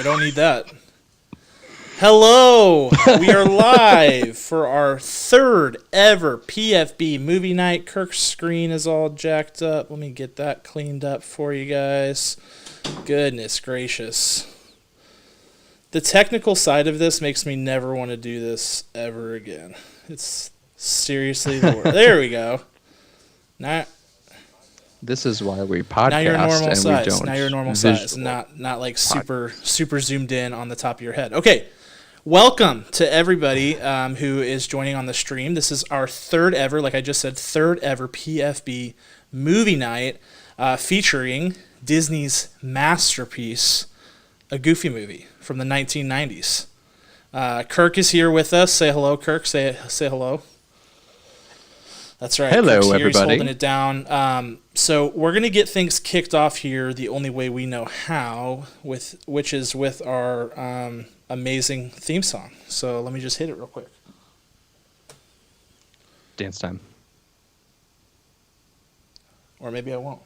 don't need that. Hello! We are live for our third ever PFB movie night. Kirk's screen is all jacked up. Let me get that cleaned up for you guys. Goodness gracious. The technical side of this makes me never want to do this ever again. It's seriously the worst. There we go. Now, this is why we podcast now you're normal and size. we don't. Now you're normal size, not like super zoomed in on the top of your head. Okay. Welcome to everybody who is joining on the stream. This is our third ever, like I just said, third ever PFB movie night featuring Disney's masterpiece, A Goofy Movie from the 1990s. Kirk is here with us. Say hello, Kirk. Say hello. That's right. Hello, Kirk's here. everybody. He's holding it down. So we're going to get things kicked off here the only way we know how, which is with our amazing theme song. So let me just hit it real quick. Dance time. Or maybe I won't.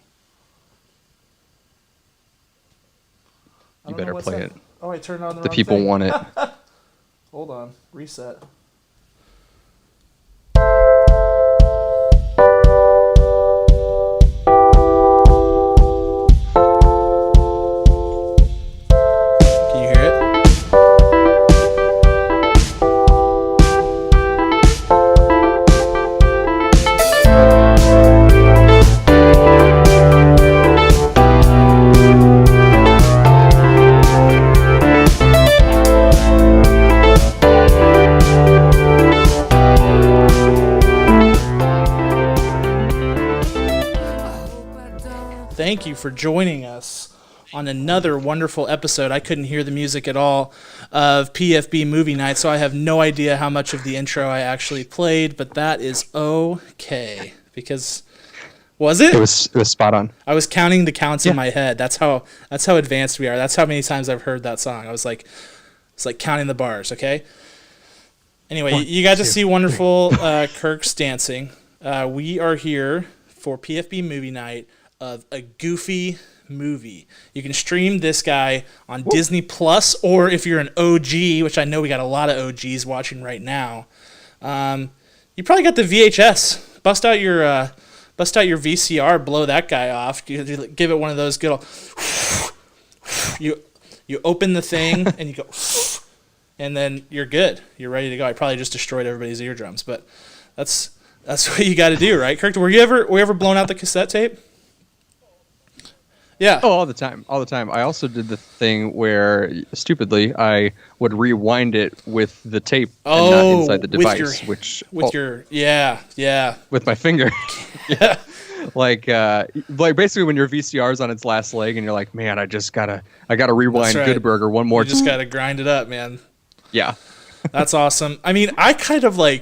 You better play it. Oh, I turned on the The wrong people thing. want it. Hold on. Reset. Can you hear it? Thank you for joining us on another wonderful episode. I couldn't hear the music at all of PFB Movie Night, so I have no idea how much of the intro I actually played, but that is okay. Because, was it? It was spot on. I was counting the counts in my head. That's how advanced we are. That's how many times I've heard that song. It's like counting the bars, okay? Anyway, you got to see wonderful Kirk's dancing. We are here for PFB Movie Night of A Goofy Movie. You can stream this guy on Disney Plus, or if you're an OG, which I know we got a lot of OGs watching right now, you probably got the VHS. Bust out your VCR, blow that guy off. You give it one of those good old you open the thing and you go and then you're good. You're ready to go. I probably just destroyed everybody's eardrums, but that's what you got to do, right, Kirk? Were you ever blown out the cassette tape? Yeah. Oh, all the time. I also did the thing where, stupidly, I would rewind it with the tape and not inside the device, with my finger. Yeah. Like basically when your VCR's on its last leg and you're like, man, I gotta rewind Good Burger one more time. You just gotta grind it up, man. Yeah. That's awesome. I mean, I kind of I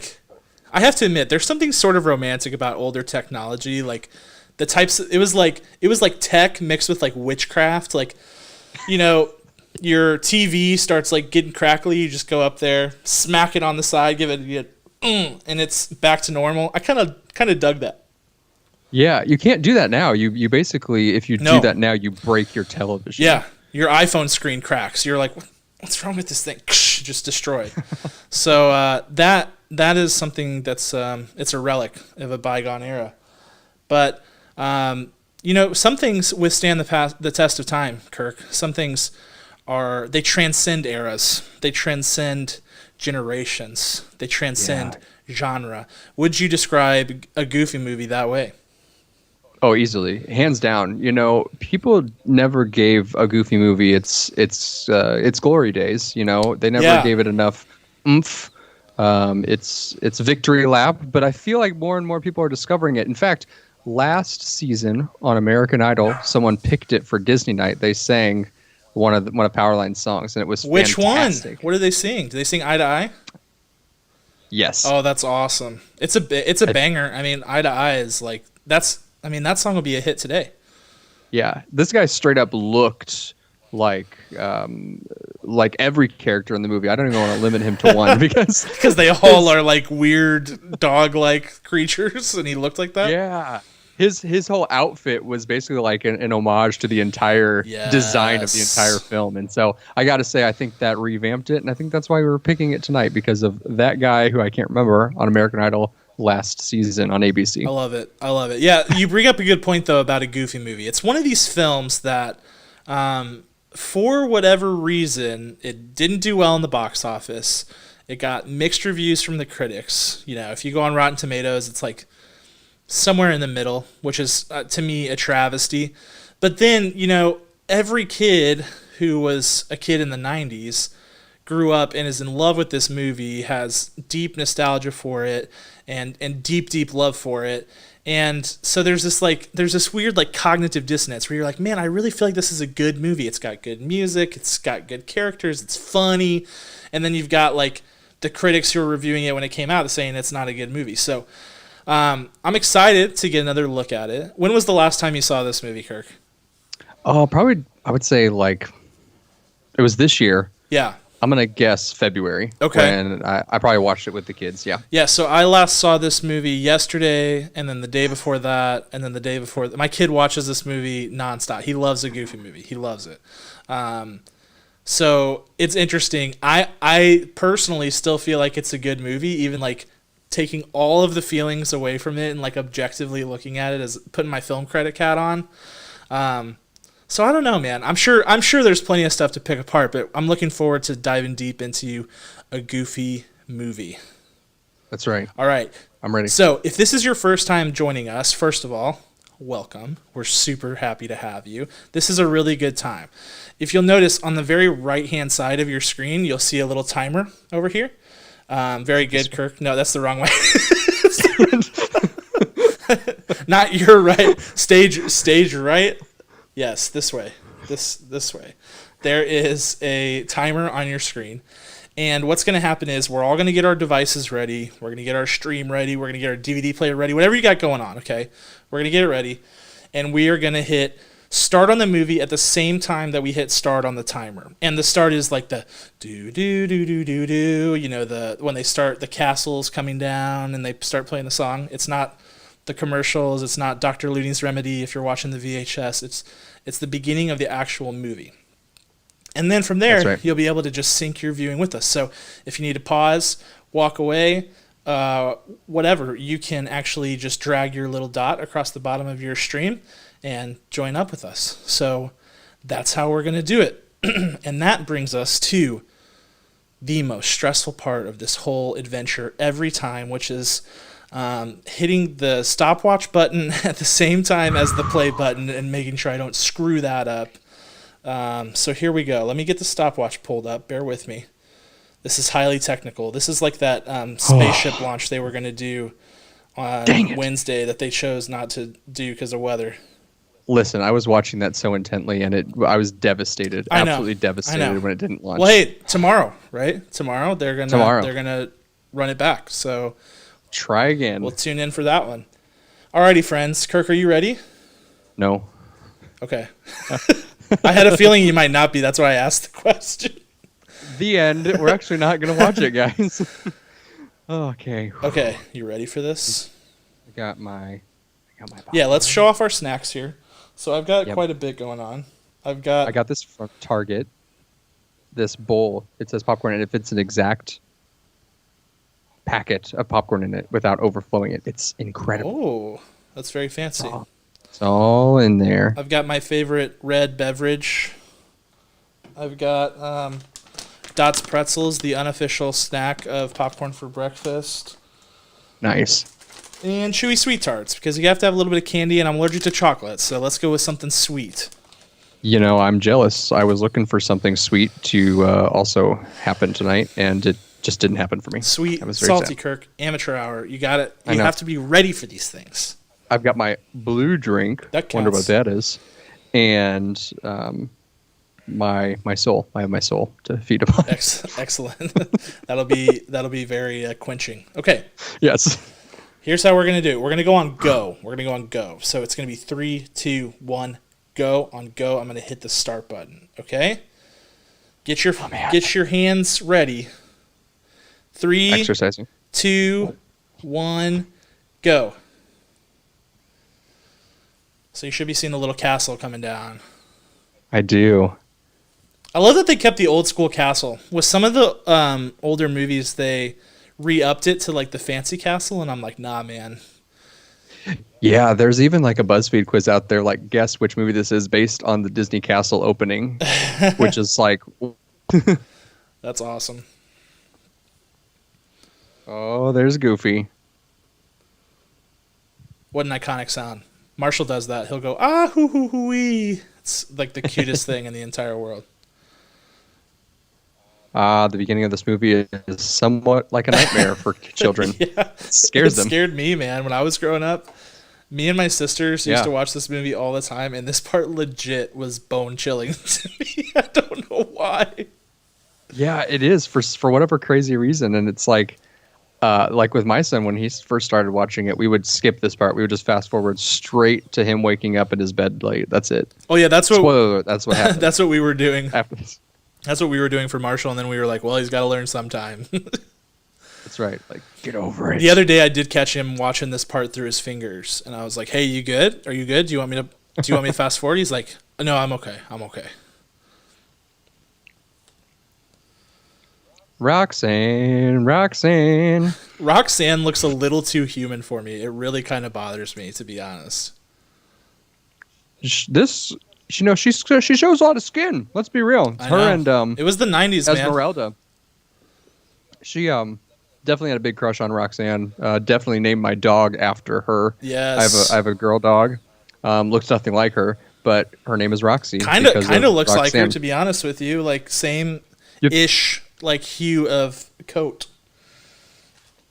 have to admit, there's something sort of romantic about older technology, like the types. It was like tech mixed with like witchcraft. Like, you know, your TV starts like getting crackly. You just go up there, smack it on the side, give it, and it's back to normal. I kind of dug that. Yeah, you can't do that now. You basically, if you do that now, you break your television. Yeah, your iPhone screen cracks. You're like, what's wrong with this thing? Just destroyed. So that is something that's it's a relic of a bygone era. But you know, some things withstand the test of time, Kirk. Some things they transcend eras. They transcend generations. They transcend genre. Would you describe A Goofy Movie that way? Oh, easily, hands down. You know, people never gave A Goofy Movie its glory days. You know, they never gave it enough oomph. It's victory lap, but I feel like more and more people are discovering it. In fact, last season on American Idol, someone picked it for Disney Night. They sang one of Powerline's songs, and it was fantastic. Which one? What did they sing? Did they sing Eye to Eye? Yes. Oh, that's awesome. It's a banger. I mean, Eye to Eye is like that song will be a hit today. Yeah, this guy straight up looked like every character in the movie. I don't even want to limit him to one because they all are like weird dog-like creatures, and he looked like that. Yeah, his whole outfit was basically like an homage to the entire design of the entire film. And so I got to say, I think that revamped it. And I think that's why we were picking it tonight, because of that guy who I can't remember on American Idol last season on ABC. I love it. Yeah, you bring up a good point, though, about a Goofy movie. It's one of these films that, for whatever reason, it didn't do well in the box office. It got mixed reviews from the critics. You know, if you go on Rotten Tomatoes, it's like somewhere in the middle, which is, to me, a travesty. But then, you know, every kid who was a kid in the 90s grew up and is in love with this movie, has deep nostalgia for it, and deep love for it. And so there's this weird like cognitive dissonance where you're like, man, I really feel like this is a good movie. It's got good music, it's got good characters, it's funny. And then you've got like the critics who were reviewing it when it came out saying it's not a good movie. So I'm excited to get another look at it. When was the last time you saw this movie, Kirk? Oh, probably, I would say like it was this year. Yeah. I'm going to guess February. Okay. And I probably watched it with the kids, yeah. Yeah, so I last saw this movie yesterday, and then the day before that, and then the day before that. My kid watches this movie nonstop. He loves a Goofy movie. He loves it. So it's interesting. I personally still feel like it's a good movie, even like taking all of the feelings away from it and like objectively looking at it as putting my film credit cat on. So I don't know, man. I'm sure there's plenty of stuff to pick apart, but I'm looking forward to diving deep into a Goofy movie. That's right. All right. I'm ready. So if this is your first time joining us, first of all, welcome. We're super happy to have you. This is a really good time. If you'll notice on the very right-hand side of your screen, you'll see a little timer over here. Very good, Kirk. No, that's the wrong way. Not your right. Stage right. Yes, this way. This way. There is a timer on your screen. And what's going to happen is we're all going to get our devices ready. We're going to get our stream ready. We're going to get our DVD player ready. Whatever you got going on, okay? We're going to get it ready. And we are going to hit start on the movie at the same time that we hit start on the timer. And the start is like the do-do-do-do-do-do. You know, when they start, the castle's coming down and they start playing the song. It's not the commercials. It's not Dr. Looney's Remedy if you're watching the VHS. It's the beginning of the actual movie. And then from there, right, you'll be able to just sync your viewing with us. So if you need to pause, walk away, whatever, you can actually just drag your little dot across the bottom of your stream and join up with us. So that's how we're going to do it. And that brings us to the most stressful part of this whole adventure every time, which is hitting the stopwatch button at the same time as the play button and making sure I don't screw that up. So here we go. Let me get the stopwatch pulled up. Bear with me. This is highly technical. This is like that spaceship launch they were going to do on Wednesday that they chose not to do because of weather. Listen, I was watching that so intently, and I was devastated. Absolutely devastated when it didn't launch. Well, hey, tomorrow, right? Tomorrow they're gonna run it back. So try again. We'll tune in for that one. Alrighty, friends. Kirk, are you ready? No. Okay. I had a feeling you might not be. That's why I asked the question. The end. We're actually not going to watch it, guys. Okay. Okay. You ready for this? I got my Yeah, let's show off our snacks here. So I've got quite a bit going on. I got this from Target. This bowl. It says popcorn, and it fits an exact packet of popcorn in it without overflowing it. It's incredible. Oh, that's very fancy. Oh. It's all in there. I've got my favorite red beverage. I've got Dots Pretzels, the unofficial snack of popcorn for breakfast. Nice. And Chewy Sweet Tarts, because you have to have a little bit of candy, and I'm allergic to chocolate, so let's go with something sweet. You know, I'm jealous. I was looking for something sweet to also happen tonight, and it just didn't happen for me. Sweet, salty, sad. Kirk, amateur hour. You got it. You have to be ready for these things. I've got my blue drink. That counts. Wonder what that is. And my soul. I have my soul to feed upon. Excellent. that'll be very quenching. Okay. Yes. Here's how we're gonna do it. We're gonna go on go. So it's gonna be 3, 2, 1, go. On go, I'm gonna hit the start button. Okay. Get your hands ready. 3, exercising. 2, 1, go. So you should be seeing the little castle coming down. I do. I love that they kept the old school castle. With some of the older movies, they re-upped it to like the fancy castle, and I'm like, nah, man. Yeah, there's even like a BuzzFeed quiz out there, like guess which movie this is based on the Disney Castle opening, which is like, that's awesome. Oh, there's Goofy. What an iconic sound. Marshall does that. He'll go, ah, hoo, hoo, hoo, wee. It's like the cutest thing in the entire world. The beginning of this movie is somewhat like a nightmare for children. Yeah. It scares them. It scared me, man. When I was growing up, me and my sisters used to watch this movie all the time, and this part legit was bone-chilling to me. I don't know why. Yeah, it is for whatever crazy reason, and it's like with my son, when he first started watching it, we would skip this part. We would just fast forward straight to him waking up in his bed late. That's it. Oh yeah, that's what. Spoiler alert, that's what happened. That's what we were doing. After this. That's what we were doing for Marshall, and then we were like, well, he's got to learn sometime. That's right. Like, get over it. The other day, I did catch him watching this part through his fingers, and I was like, hey, you good? Are you good? Do you want me to fast forward? He's like, no, I'm okay. I'm okay. Roxanne looks a little too human for me. It really kind of bothers me, to be honest. This, she shows a lot of skin. Let's be real. It's her and it was the 90s, man. Esmeralda. She definitely had a big crush on Roxanne. Definitely named my dog after her. Yes. I have a girl dog. Looks nothing like her, but her name is Roxy. Kind of looks Roxanne. like her, to be honest with you. Like same-ish like hue of coat.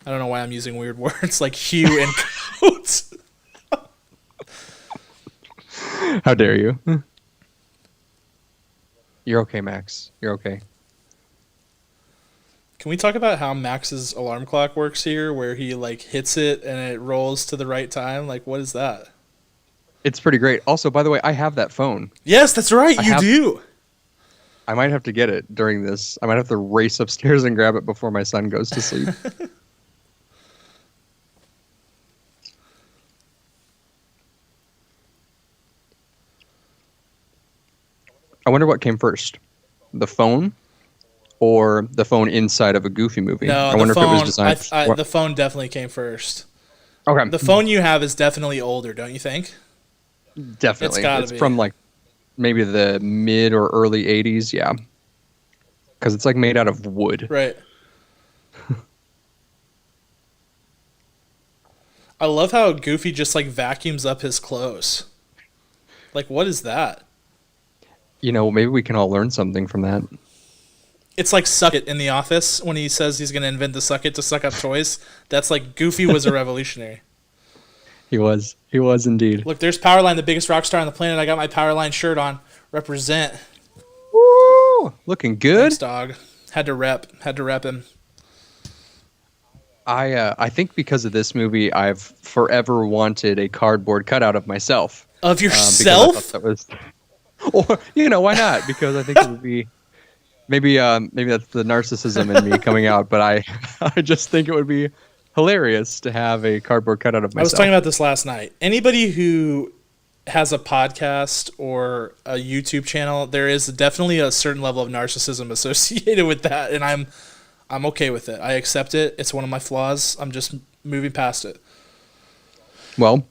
I don't know why I'm using weird words like hue and coat. How dare you? You're okay, Max. You're okay. Can we talk about how Max's alarm clock works here, where he like hits it and it rolls to the right time? Like, what is that? It's pretty great. Also, by the way, I have that phone. Yes, that's right. You do. I might have to get it during this. I might have to race upstairs and grab it before my son goes to sleep. I wonder what came first, the phone or the phone inside of a Goofy movie. No, I wonder if it was designed. The phone definitely came first. Okay. The phone you have is definitely older, don't you think? Definitely. It's from like maybe the mid or early 80s, yeah. Because it's like made out of wood. Right. I love how Goofy just like vacuums up his clothes. Like, what is that? You know, maybe we can all learn something from that. It's like Suck It in The Office when he says he's going to invent the Suck It to suck up toys. That's like Goofy was a revolutionary. He was. He was indeed. Look, there's Powerline, the biggest rock star on the planet. I got my Powerline shirt on. Represent. Woo! Looking good. Thanks, dog. Had to rep him. I think because of this movie, I've forever wanted a cardboard cutout of myself. Of yourself? I thought that was, or why not? Because I think it would be maybe that's the narcissism in me coming out, but I just think it would be hilarious to have a cardboard cutout of myself. I was talking about this last night. Anybody who has a podcast or a YouTube channel, there is definitely a certain level of narcissism associated with that, and I'm okay with it. I accept it. It's one of my flaws. I'm just moving past it. Well,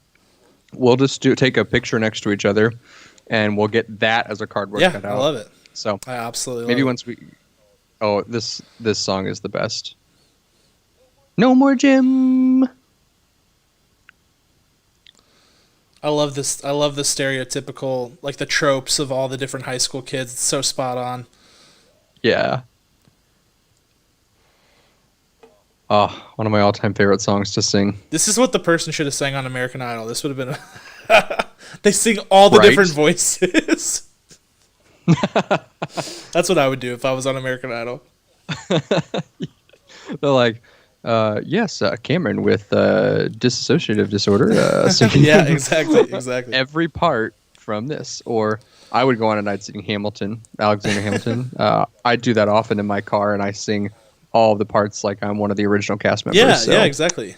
we'll just take a picture next to each other, and we'll get that as a cardboard cutout. Yeah, I love it. So I absolutely maybe love once we. Oh, this song is the best. No more Jim. I love this. I love the stereotypical, like the tropes of all the different high school kids. It's so spot on. Yeah. Oh, one of my all-time favorite songs to sing. This is what the person should have sang on American Idol. This would have been. They sing all the different voices. That's what I would do if I was on American Idol. They're like, yes, Cameron with dissociative disorder. Yeah, exactly. Every part from this. Or I would go on a night singing Alexander Hamilton. I do that often in my car, and I sing all the parts like I'm one of the original cast members. Yeah, exactly.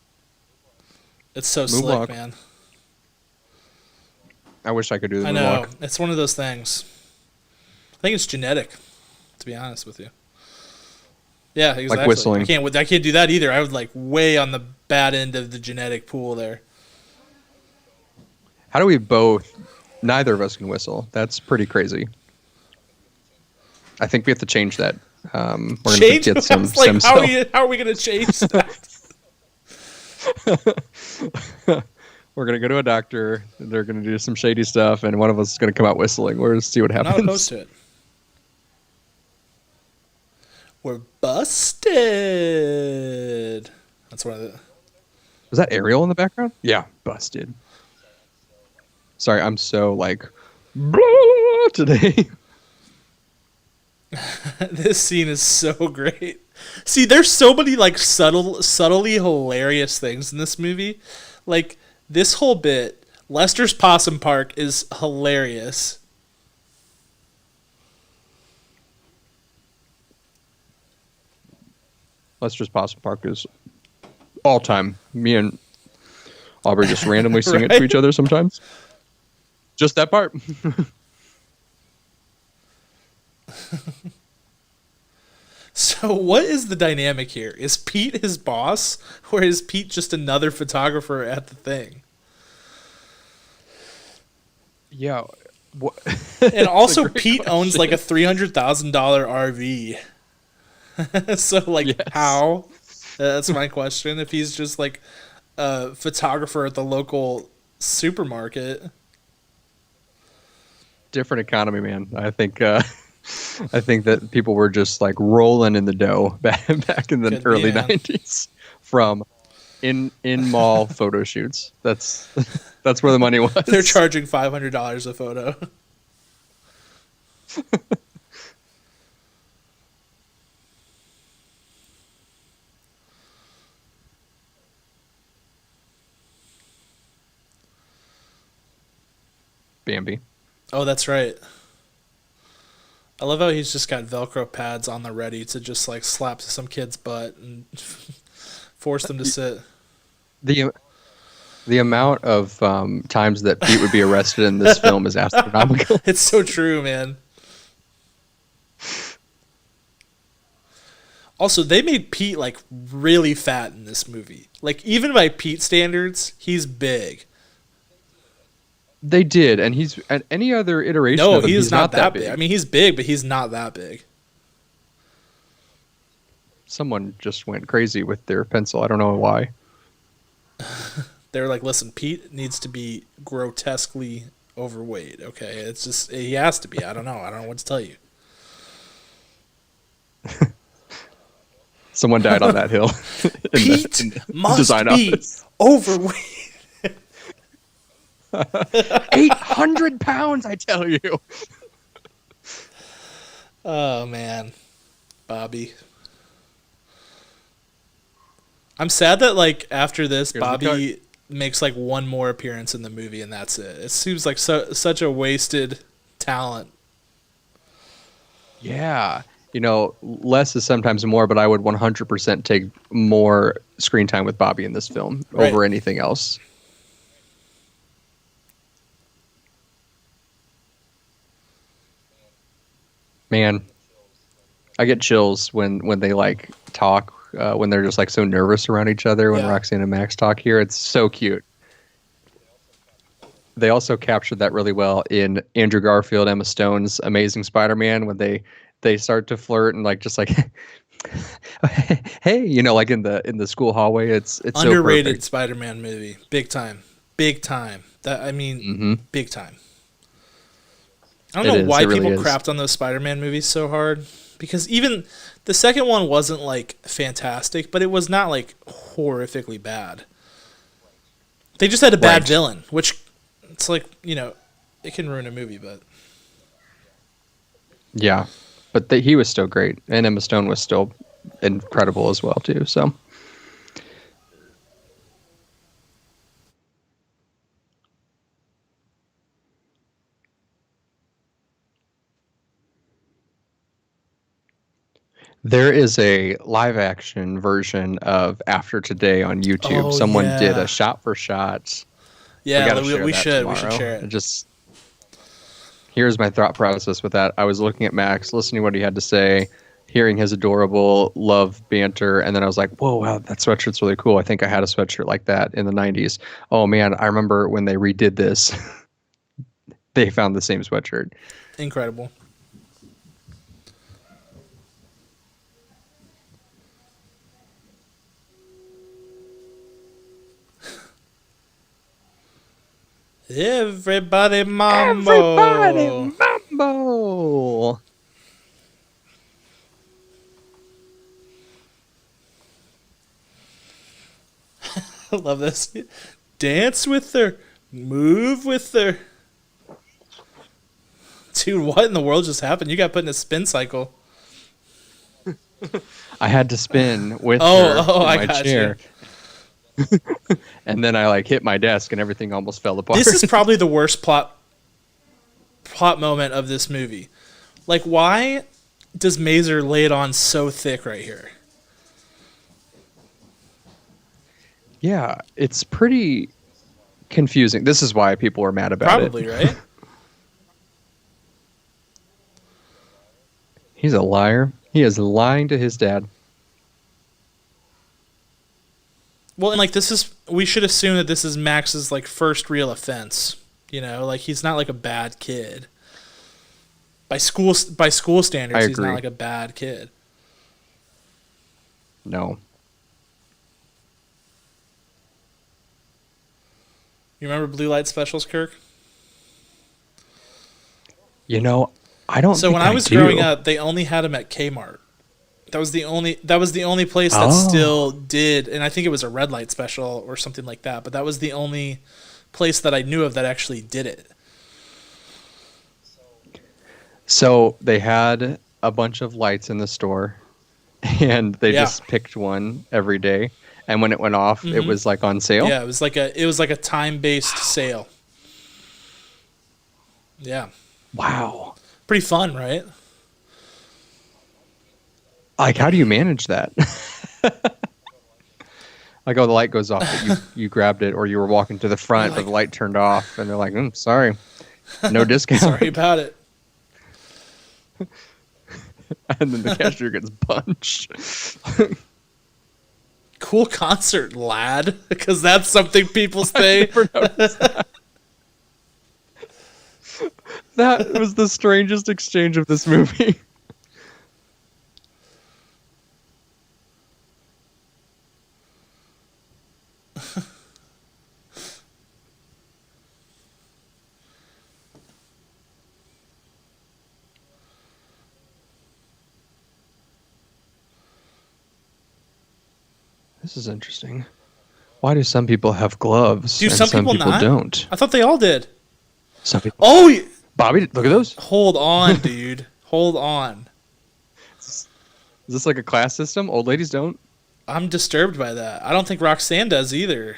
It's so slick, Moonwalk. man. I wish I could do the I know. moonwalk. It's one of those things. I think it's genetic, to be honest with you. Yeah, Like exactly. whistling. I can't do that either. I would like way on the bad end of the genetic pool there. How do we both? Neither of us can whistle. That's pretty crazy. I think we have to change that. We're going to Change? get I some was like, stem cell. how are we gonna change that? We're going to go to a doctor. They're going to do some shady stuff, and one of us is going to come out whistling. We're going to see what I'm not opposed happens. to it. We're busted. That's one of the. Was that Ariel in the background? Yeah, busted. Sorry, I'm so like blah today. This scene is so great. See, there's so many like subtly hilarious things in this movie. Like this whole bit, Lester's Possum Park is hilarious. Lester's Possum Park is all time. Me and Aubrey just randomly sing it to Right? each other sometimes. Just that part. So what is the dynamic here? Is Pete his boss, or is Pete just another photographer at the thing? Yeah. What? And also, great Pete owns like a $300,000 RV. So like, Yes. how? That's my question. If he's just like a photographer at the local supermarket. Different economy, man. I think that people were just like rolling in the dough back in the Could be, early man. 90s from in mall photo shoots. That's where the money was. They're charging $500 a photo. Bambi. Oh, that's right. I love how he's just got Velcro pads on the ready to just like slap some kid's butt and force them to sit. The amount of times that Pete would be arrested in this film is astronomical. It's so true, man. Also, they made Pete like really fat in this movie. Like even by Pete standards, he's big. They did, and he's at any other iteration No, of him, he's not that big. big. I mean, he's big, but he's not that big. Someone just went crazy with their pencil. I don't know why. They're like, listen, Pete needs to be grotesquely overweight. Okay, it's just he has to be. I don't know what to tell you. Someone died on that hill. Pete must design be office. overweight. 800 pounds, I tell you. Oh man, Bobby. I'm sad that like after this, Here's the Bobby makes like one more appearance in the movie and that's it. It seems like such a wasted talent. Yeah. You know, less is sometimes more, but I would 100% take more screen time with Bobby in this film Right. over anything else. Man, I get chills when they like talk, when they're just like so nervous around each other when Yeah. Roxanne and Max talk here. It's so cute. They also captured that really well in Andrew Garfield, Emma Stone's Amazing Spider-Man when they start to flirt and like just like hey, you know, like in the school hallway. It's Underrated so perfect. Spider-Man movie, big time, big time. That I mean, big time. I don't know why It really people is. crapped on those Spider-Man movies so hard because even the second one wasn't like fantastic, but it was not like horrifically bad. They just had a bad Right. villain, which it's like, you know, it can ruin a movie, but Yeah, but he was still great, and Emma Stone was still incredible as well too. So There is a live action version of After Today on YouTube. Oh Someone did a yeah, shot for shot. We yeah. got to share We that should tomorrow. share it. Just here's my thought process with that. I was looking at Max, listening to what he had to say, hearing his adorable love banter, and then I was like, whoa, wow, that sweatshirt's really cool. I think I had a sweatshirt like that in the 90s. Oh man, I remember when they redid this, they found the same sweatshirt. Incredible. Everybody Everybody mambo. mambo. I love this. Dance with her, move with her. Dude, what in the world just happened? You got put in a spin cycle. I had to spin with Oh, her in I my got chair. you. And then I like hit my desk and everything almost fell apart. This is probably the worst plot moment of this movie. Like, why does Mazer lay it on so thick right here? Yeah, it's pretty confusing. This is why people were mad about Probably, it. right? He's a liar. He is lying to his dad. Well, and like we should assume that this is Max's like first real offense. You know, like he's not like a bad kid. By school standards, he's not like a bad kid. No. You remember Blue Light Specials, Kirk? You know, I don't. So think when I was do. growing up, they only had them at Kmart. That was the only place that still did, and I think it was a red light special or something like that. But that was the only place that I knew of that actually did it. So they had a bunch of lights in the store, and they just picked one every day. And when it went off, it was like on sale. Yeah, it was like a time-based sale. Yeah. Wow. Pretty fun, right? Like, how do you manage that? Like, oh, the light goes off, but you grabbed it, or you were walking to the front, but the light turned off, and they're like, sorry, no discount. Sorry about it. And then the cashier gets punched. Cool concert, lad, because that's something people say. That was the strangest exchange of this movie. This is interesting. Why do some people have gloves? Do and some people not? Don't. I thought they all did. Some people. Oh, Bobby, look at those. Hold on, dude. Hold on. Is this like a class system? Old ladies don't. I'm disturbed by that. I don't think Roxanne does either.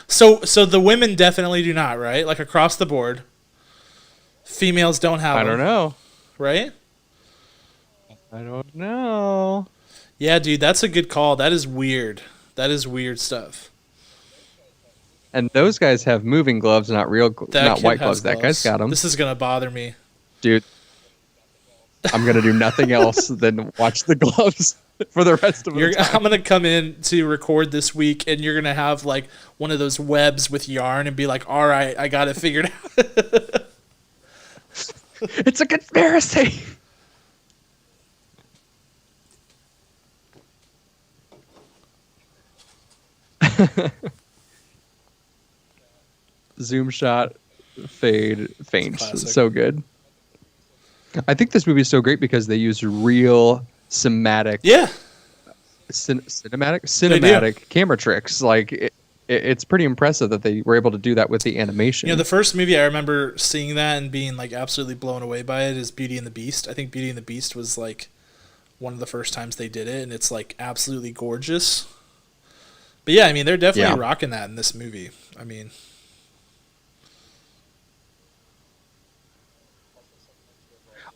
So the women definitely do not, right? Like across the board. Females don't have I don't know. Right? I don't know. Yeah, dude, that's a good call. That is weird. That is weird stuff. And those guys have moving gloves, not real, not white gloves. That guy's got them. This is gonna bother me, dude. I'm gonna do nothing else than watch the gloves for the rest of the time. I'm gonna come in to record this week, and you're gonna have like one of those webs with yarn, and be like, "All right, I got it figured out." It's a conspiracy. Zoom shot, fade, faint. So good. I think this movie is so great because they use real cinematic, cinematic camera tricks. Like it's pretty impressive that they were able to do that with the animation. You know, the first movie I remember seeing that and being like absolutely blown away by it is Beauty and the Beast. I think Beauty and the Beast was like one of the first times they did it, and it's like absolutely gorgeous. But yeah, I mean, they're definitely rocking that in this movie. I mean,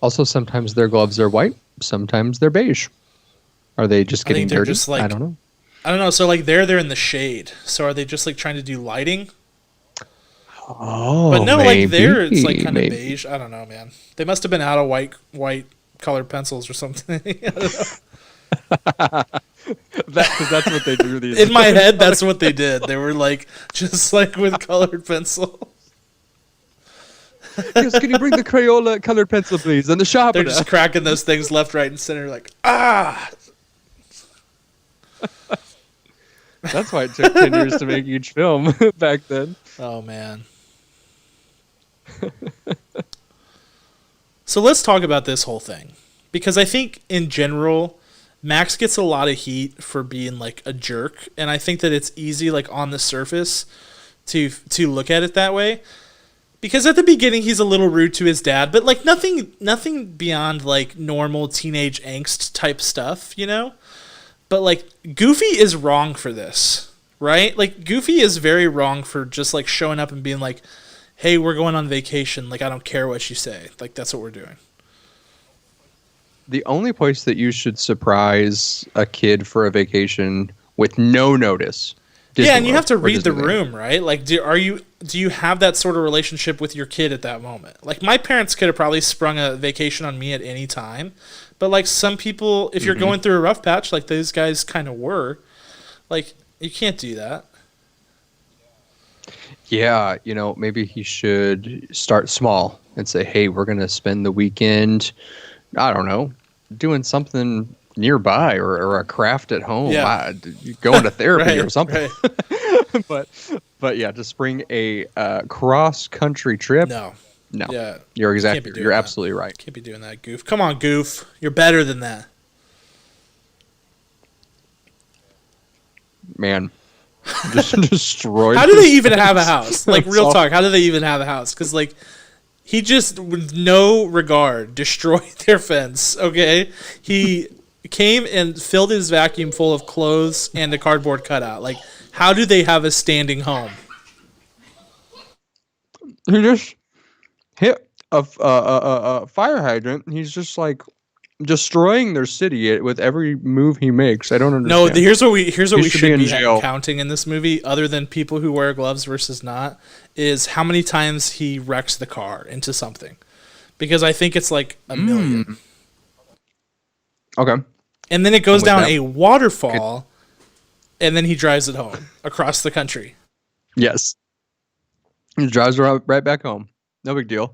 also sometimes their gloves are white, sometimes they're beige. Are they just I getting think they're dirty? just like I don't know. I don't know. So like they're in the shade. So are they just like trying to do lighting? But Oh, no, like there it's like maybe, kind of maybe. beige. I don't know, man. They must have been out of white colored pencils or something. I don't know. Because that's what they do these In my head, that's what they did. They were like just like with colored pencil. Yes, can you bring the Crayola colored pencil, please, and the They're sharpener? just cracking those things left, right, and center. Like ah. That's why it took 10 years to make each film back then. Oh man. So let's talk about this whole thing, because I think in general Max gets a lot of heat for being like a jerk, and I think that it's easy like on the surface to look at it that way. Because at the beginning he's a little rude to his dad, but like nothing beyond like normal teenage angst type stuff, you know? But like Goofy is wrong for this, right? Like Goofy is very wrong for just like showing up and being like, "Hey, we're going on vacation. Like I don't care what you say. Like that's what we're doing." The only place that you should surprise a kid for a vacation with no notice. Disney Yeah, and you World have to or read the Disneyland. room, right? Like do you have that sort of relationship with your kid at that moment? Like my parents could have probably sprung a vacation on me at any time. But like some people, if you're going through a rough patch like those guys kind of were, like you can't do that. Yeah, maybe he should start small and say, "Hey, we're going to spend the weekend, I don't know, doing something nearby or a craft at home. Yeah. Going to therapy Right, or something." right. but yeah, just bring a cross country trip. No. No, Yeah. you're Can't be exactly doing you're that. absolutely right, Can't be doing that, Goof. Come on, Goof. You're better than that. man. Just destroyed. How do they even have a house? Like real So- talk, how do they even have a house? Because like he just with no regard destroyed their fence. Okay, he came and filled his vacuum full of clothes and a cardboard cutout. Like how do they have a standing home? He just hit a fire hydrant. He's just like destroying their city with every move he makes. I don't understand. No, here's what we He should be in jail. counting in this movie, other than people who wear gloves versus not, is how many times he wrecks the car into something. Because I think it's like a million. Okay. And then it goes with down that. a waterfall, and then he drives it home across the country. Yes. He drives right back home. No big deal.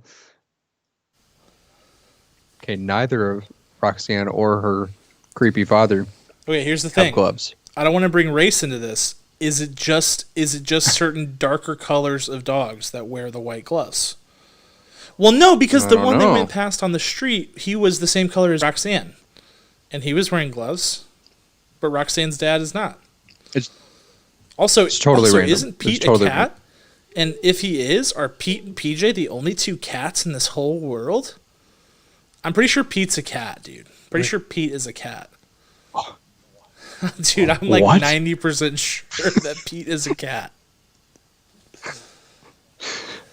Okay, neither of Roxanne or her creepy father Okay, here's the have thing. gloves. I don't want to bring race into this. Is it just certain darker colors of dogs that wear the white gloves? Well, no, because the don't one that know. went past on the street, he was the same color as Roxanne, and he was wearing gloves, but Roxanne's dad is not. It's also totally random. isn't It's Pete totally a cat? And if he is, are Pete and PJ the only two cats in this whole world? I'm pretty sure Pete's a cat, dude. Pretty sure Pete is a cat. Dude, I'm like What? 90% sure that Pete is a cat.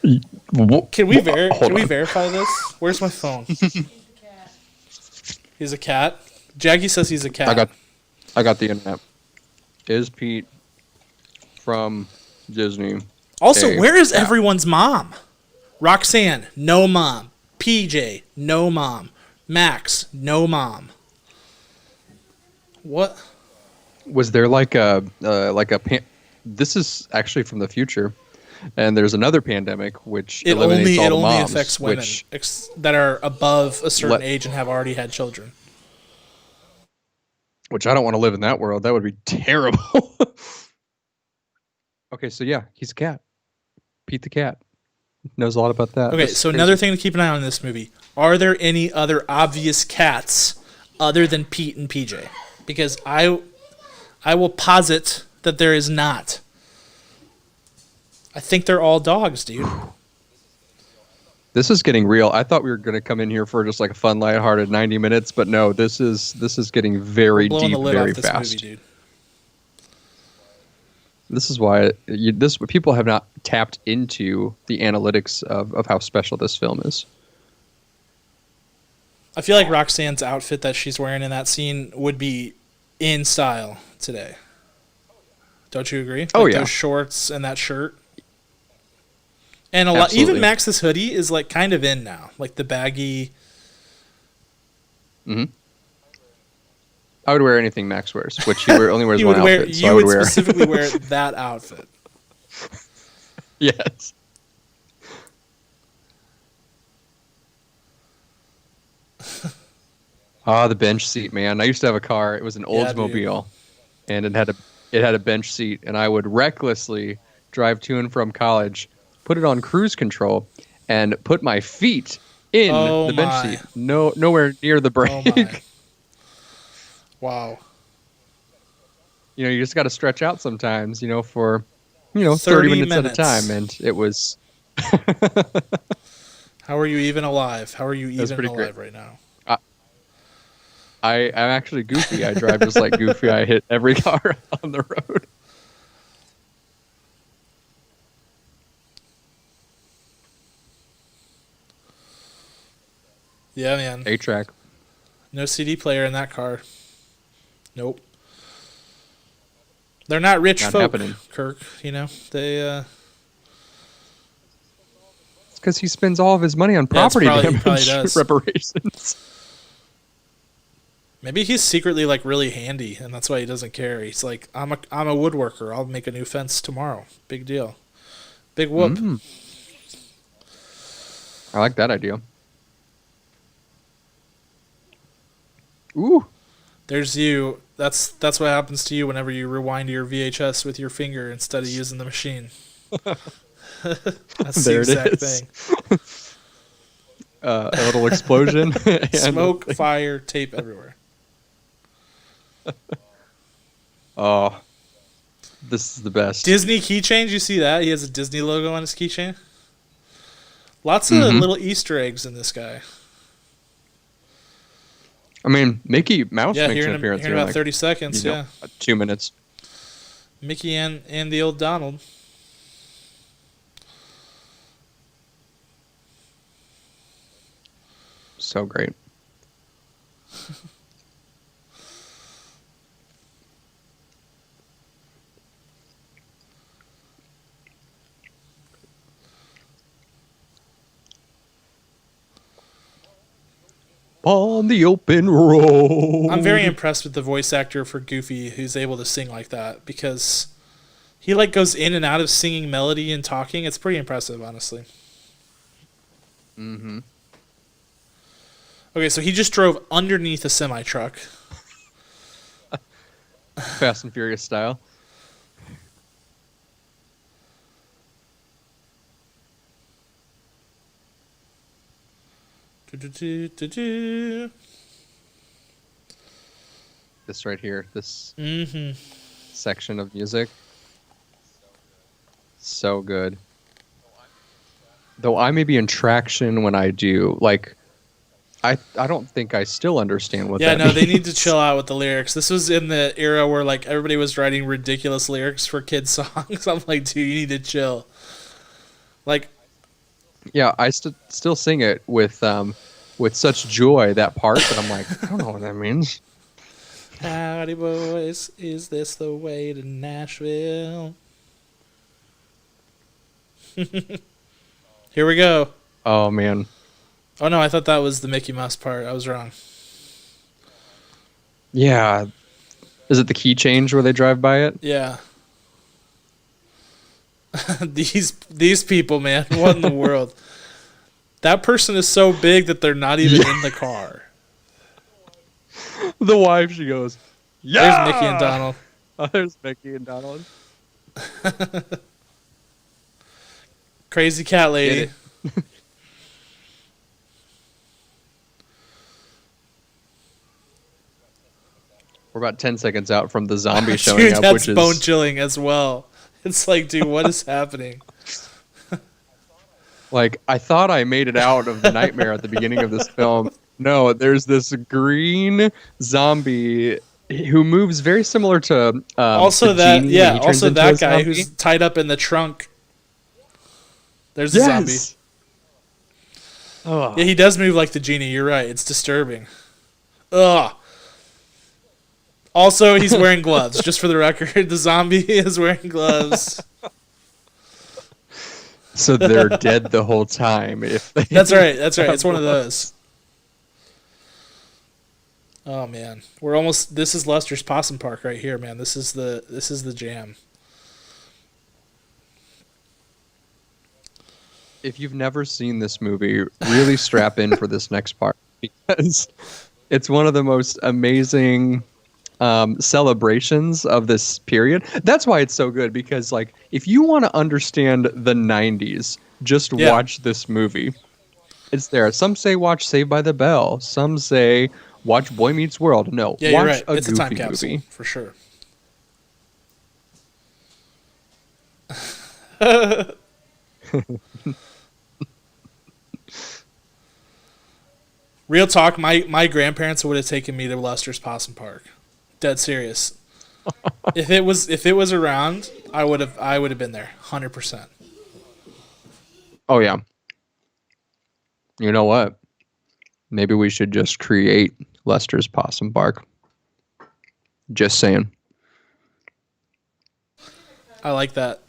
Can we verify this? Where's my phone? He's a cat. Jackie says he's a cat. I got the internet. Is Pete from Disney? Also, a where is cat? everyone's mom? Roxanne, no mom. PJ, no mom. Max, no mom. What? Was there like a this is actually from the future, and there's another pandemic which It eliminates all the only moms, affects women which that are above a certain Let- age and have already had children. I don't want to live in that world. That would be terrible. Okay, so yeah, he's a cat. Pete the cat knows a lot about that. Okay, That's so crazy. another thing to keep an eye on in this movie. Are there any other obvious cats other than Pete and PJ? Because I will posit that there is not. I think they're all dogs, dude. This is getting real. I thought we were going to come in here for just like a fun, lighthearted 90 minutes, but no, this is getting very Blowing deep, the lid very off this fast. movie, dude. This is why people have not tapped into the analytics of how special this film is. I feel like Roxanne's outfit that she's wearing in that scene would be in style today. Don't you agree? Oh, like yeah. Those shorts and that shirt. And a lot, even Max's hoodie is like kind of in now, like the baggy. Mm-hmm. I would wear anything Max wears, which he only wears one outfit. So you I would wear specifically wear that outfit. Yes. The bench seat, man. I used to have a car. It was an Oldsmobile, and it had a bench seat, and I would recklessly drive to and from college, put it on cruise control, and put my feet in the bench seat. Nowhere near the brake. Oh my. Wow. You just got to stretch out sometimes, for 30 minutes at a time, and it was. How are you even alive? How are you even alive right now? I'm actually Goofy. I drive just like Goofy. I hit every car on the road. Yeah, man. 8-track. No CD player in that car. Nope. They're not rich folk, happening. Kirk. They. It's because he spends all of his money on property damage does. reparations. Maybe he's secretly like really handy, and that's why he doesn't care. He's like, I'm a woodworker. I'll make a new fence tomorrow. Big deal. Big whoop. I like that idea. Ooh. There's you. That's what happens to you whenever you rewind your VHS with your finger instead of using the machine. That's the exact thing. A little explosion. Smoke, fire, tape everywhere. Oh, this is the best. Disney keychains, you see that? He has a Disney logo on his keychain. Lots of little Easter eggs in this guy. I mean, Mickey Mouse makes an appearance here in about 30 seconds, 2 minutes. Mickey and the old Donald. So great. On the open road. I'm very impressed with the voice actor for Goofy who's able to sing like that, because he like goes in and out of singing melody and talking. It's pretty impressive, honestly. Mm-hmm. Okay, so he just drove underneath a semi-truck. Fast and Furious style. This right here, this section of music, so good. Though I may be in traction when I do, like, I don't think I still understand what that means. They need to chill out with the lyrics. This was in the era where like everybody was writing ridiculous lyrics for kids' songs. I'm like, dude, you need to chill. Like, yeah, I still sing it with such joy, that part, but I'm like, I don't know what that means. Howdy boys, is this the way to Nashville? Here we go. Oh man. Oh no, I thought that was the Mickey Mouse part. I was wrong. Yeah. Is it the key change where they drive by it? Yeah. These people, man, what in the world? That person is so big that they're not even in the car. The wife, she goes, yeah! There's Mickey and Donald. Oh, there's Mickey and Donald. Crazy cat lady. We're about 10 seconds out from the zombie showing up, which is bone chilling as well. It's like, dude, what is happening? Like, I thought I made it out of the nightmare at the beginning of this film. No, there's this green zombie who moves very similar to also that guy zombie who's tied up in the trunk. There's a zombie. Oh. Yeah, he does move like the genie. You're right. It's disturbing. Ugh. Also, he's wearing gloves. Just for the record, the zombie is wearing gloves. So they're dead the whole time. That's right. That's right. It's one of those. Oh man, we're almost. This is Lester's Possum Park right here, man. This is the jam. If you've never seen this movie, really strap in for this next part because it's one of the most amazing celebrations of this period. That's why it's so good, because like if you want to understand the 90s, just watch this movie. It's there. Some say watch Saved by the Bell. Some say watch Boy Meets World. No, yeah, watch you're right. a It's a time Goofy capsule movie. for sure. Real talk, my grandparents would have taken me to Lester's Possum Park. Dead serious. If it was around, I would have been there 100%. Oh yeah. You know what? Maybe we should just create Lester's Possum Park. Just saying. I like that.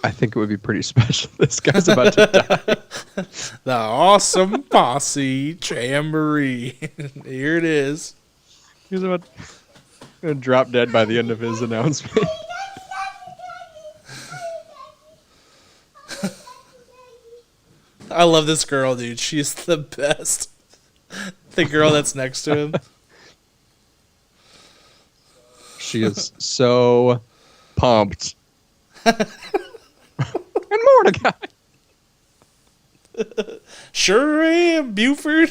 I think it would be pretty special. This guy's about to die. The Awesome Posse Jamboree. Here it is. He's about to drop dead by the end of his announcement. I love this girl, dude. She's the best. The girl that's next to him. She is so pumped. And Mordecai. Sure am, Buford.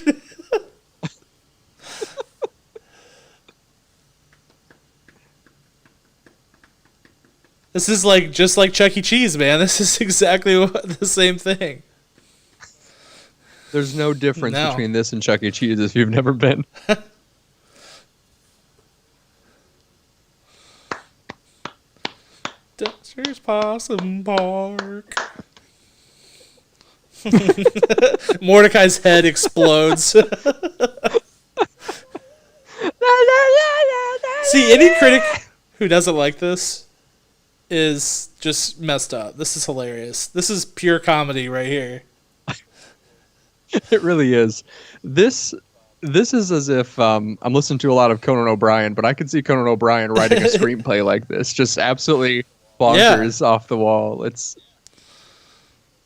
This is like just like Chuck E. Cheese, man. This is exactly the same thing. There's no difference between this and Chuck E. Cheese if you've never been. Lester's Possum Park. Mordecai's head explodes. See, any critic who doesn't like this is just messed up. This is hilarious. This is pure comedy right here. It really is. This is as if I'm listening to a lot of Conan O'Brien, but I could see Conan O'Brien writing a screenplay like this, just absolutely bonkers off the wall.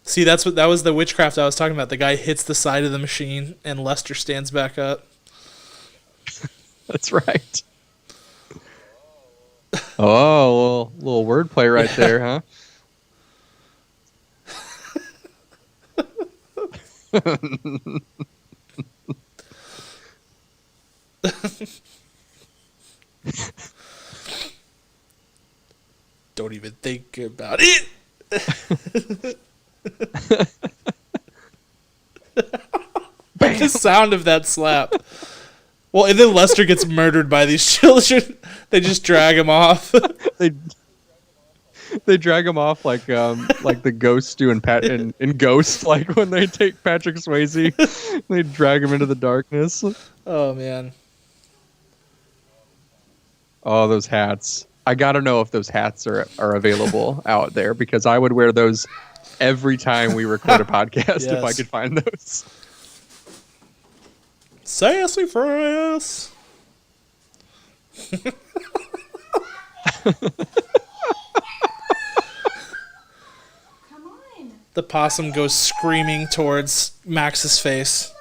See, that was the witchcraft I was talking about. The guy hits the side of the machine, and Lester stands back up. That's right. Oh, little wordplay right there, huh? Don't even think about it. The sound of that slap. Well, and then Lester gets murdered by these children. They just drag him off. They drag him off like the ghosts do in Ghost, like when they take Patrick Swayze, they drag him into the darkness. Oh man. Oh, those hats. I gotta know if those hats are available out there, because I would wear those every time we record a podcast if I could find those. Sassy Fresh. Come on. The possum goes screaming towards Max's face.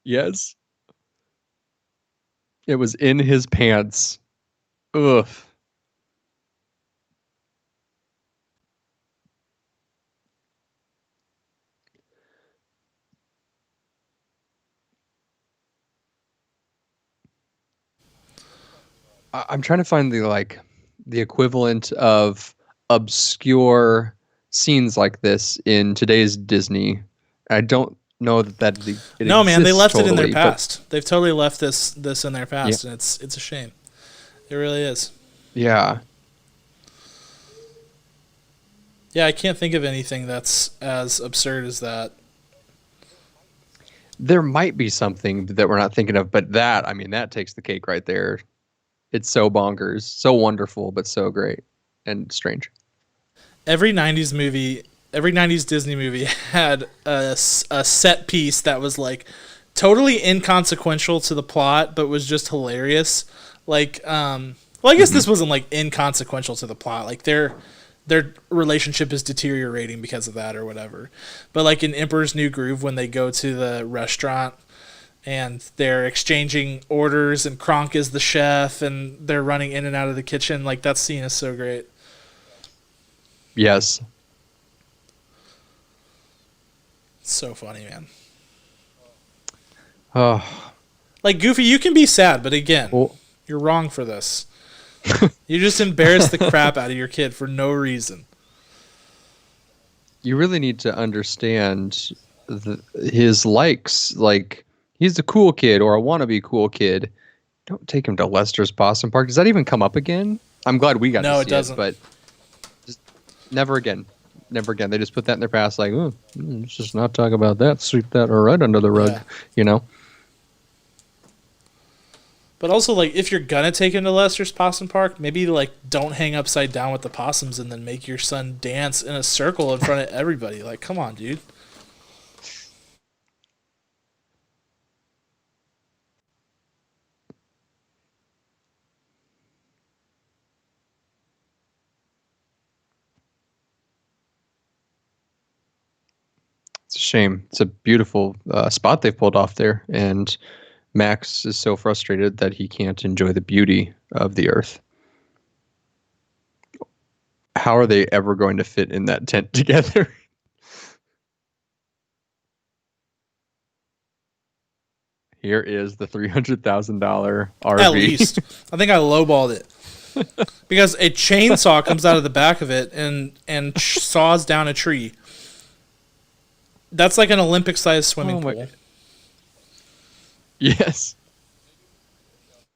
Yes. It was in his pants. Ugh. I'm trying to find the equivalent of obscure scenes like this in today's Disney. I don't know that it No, man, they left it in their totally, past. They've totally left this in their past, and it's a shame. It really is. Yeah. Yeah, I can't think of anything that's as absurd as that. There might be something that we're not thinking of, but that, I mean, that takes the cake right there. It's so bonkers, so wonderful, but so great and strange. Every 90s movie, every 90s Disney movie had a set piece that was like totally inconsequential to the plot, but was just hilarious. Like, well, I guess this wasn't like inconsequential to the plot. Like their relationship is deteriorating because of that or whatever. But like in Emperor's New Groove, when they go to the restaurant and they're exchanging orders and Kronk is the chef and they're running in and out of the kitchen, like that scene is so great. Yes. It's so funny, man. Oh, Like Goofy, you can be sad, but again, well, you're wrong for this. You just embarrassed the crap out of your kid for no reason. you really need to understand his likes. Like, he's a cool kid or a wannabe cool kid. Don't take him to Lester's Possum Park. Does that even come up again? I'm glad we got to see No, it doesn't. but just never again. Never again. They just put that in their past, like, oh, let's just not talk about that. Sweep that right under the rug, Yeah. you know? But also, like, if you're gonna take him to Lester's Possum Park, maybe like don't hang upside down with the possums and then make your son dance in a circle in front of everybody. Like, come on, dude. It's a shame. It's a beautiful spot they've pulled off there, and Max is so frustrated that he can't enjoy the beauty of the earth. How are they ever going to fit in that tent together? Here is the $300,000 RV. At least, I think I lowballed it because a chainsaw comes out of the back of it and saws down a tree. That's like an Olympic-sized swimming Oh my- pool. Yes.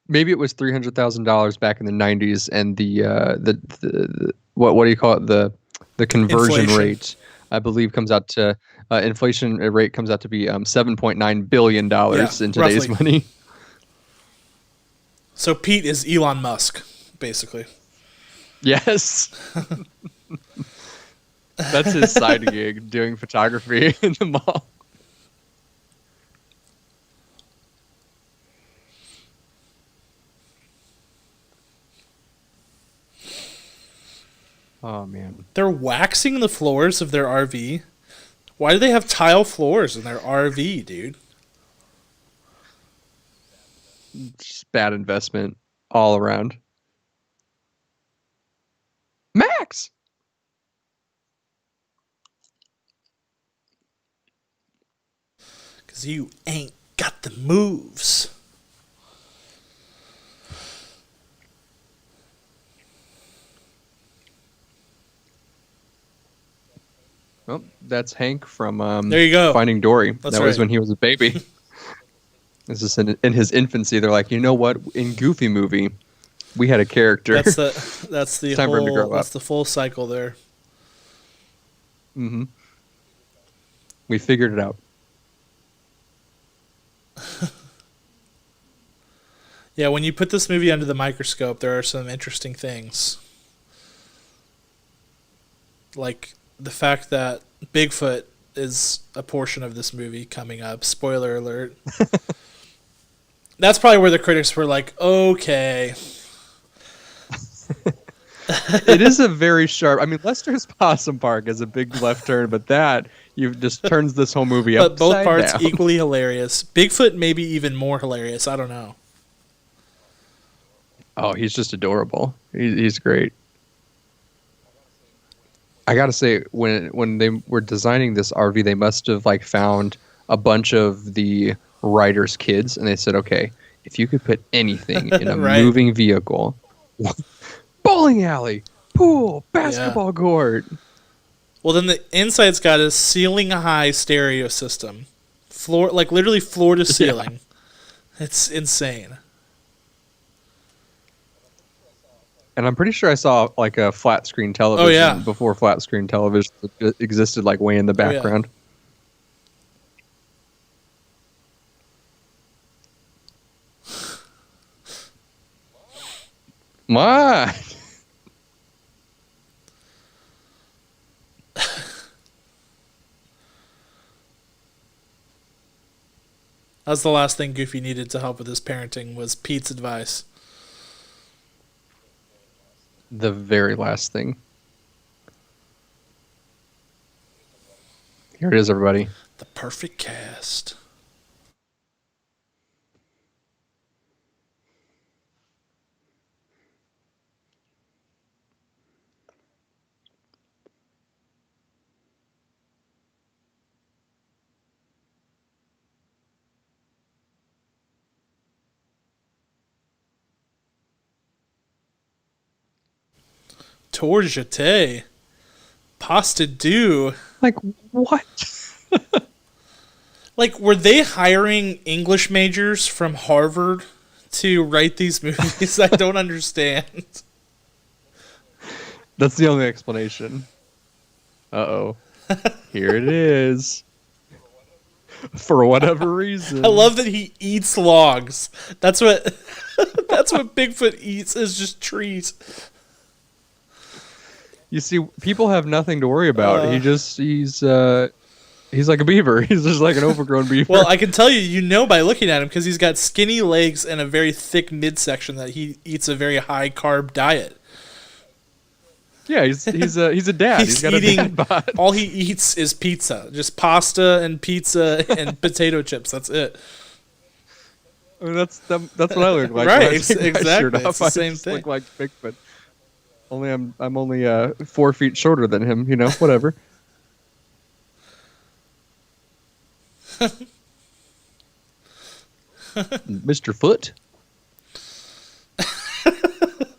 Maybe it was $300,000 back in the '90s, and the what do you call it, the conversion Inflation. rate, I believe, comes out to inflation rate comes out to be $7.9 billion in today's roughly. money. So Pete is Elon Musk, basically. Yes. That's his side gig, doing photography in the mall. Oh man. They're waxing the floors of their RV. Why do they have tile floors in their RV, dude? Just bad investment all around. Max. Because you ain't got the moves. Oh, that's Hank from There you go. Finding Dory. That's That was right. when he was a baby. This is in his infancy. They're like, you know what? In Goofy movie, we had a character. That's the Time for him to grow whole up. that's the full cycle there. Mm-hmm. We figured it out. Yeah, when you put this movie under the microscope, there are some interesting things. Like the fact that Bigfoot is a portion of this movie coming up. Spoiler alert. That's probably where the critics were like, okay. It is a very sharp. I mean, Lester's Possum Park is a big left turn, but that just turns this whole movie But both upside parts down. equally hilarious. Bigfoot maybe even more hilarious. I don't know. Oh, he's just adorable. He's great. I gotta say, when they were designing this RV, they must have like found a bunch of the writers' kids, and they said, "Okay, if you could put anything in a Right. moving vehicle, bowling alley, pool, basketball court." Well, then the inside's got a ceiling high stereo system. Floor, like literally floor to ceiling. It's insane. And I'm pretty sure I saw like a flat screen television before flat screen television existed, like way in the background. My. That was the last thing Goofy needed to help with his parenting was Pete's advice. The very last thing. Here it is, everybody. The perfect cast. Tour jeté. Pasta do. Like, what? Like, were they hiring English majors from Harvard to write these movies? I don't understand. That's the only explanation. Uh-oh. Here it is. For whatever reason. I love that he eats logs. That's what that's what Bigfoot eats, is just trees. You see, people have nothing to worry about. He's like a beaver. He's just like an overgrown beaver. Well, I can tell you by looking at him, because he's got skinny legs and a very thick midsection, that he eats a very high carb diet. Yeah, he's a dad. He's got eating, a dad bod. All he eats is pizza, just pasta and pizza and potato chips. That's it. I mean, that's what I look like. Right, exactly. It's the same thing. Look like Bigfoot. Only I'm only 4 feet shorter than him. You know, whatever. Mr. Foot.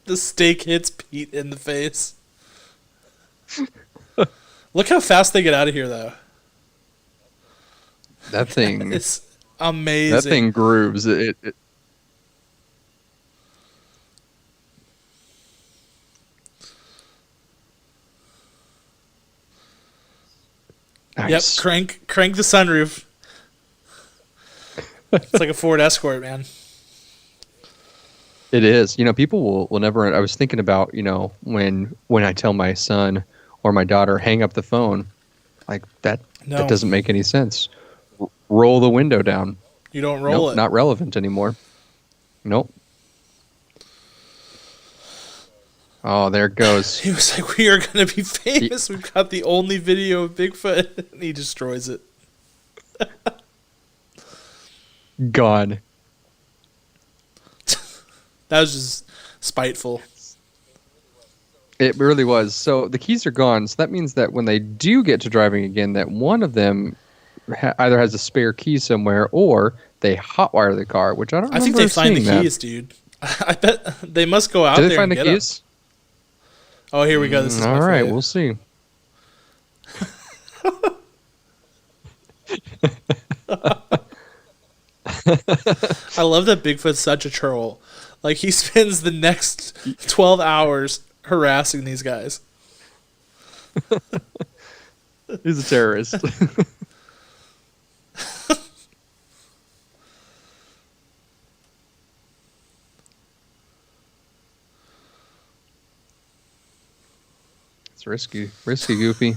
The steak hits Pete in the face. Look how fast they get out of here, though. That thing is amazing. That thing grooves. It Nice. Yep, crank the sunroof. It's like a Ford Escort, man. It is. You know, people will never. I was thinking about, you know, when I tell my son or my daughter, hang up the phone, like that doesn't make any sense. Roll the window down. You don't roll it. Not relevant anymore. Nope. Oh, there it goes. He was like, we are going to be famous. We've got the only video of Bigfoot. And he destroys it. Gone. That was just spiteful. It really was. So the keys are gone. So that means that when they do get to driving again, that one of them either has a spare key somewhere or they hotwire the car, which I don't remember. I think they find the keys, dude. I bet they must go out there and get them. Did they find the keys? Oh, here we go. This is all right. We'll see. I love that Bigfoot's such a troll. Like, he spends the next 12 hours harassing these guys. He's a terrorist. It's risky, Goofy.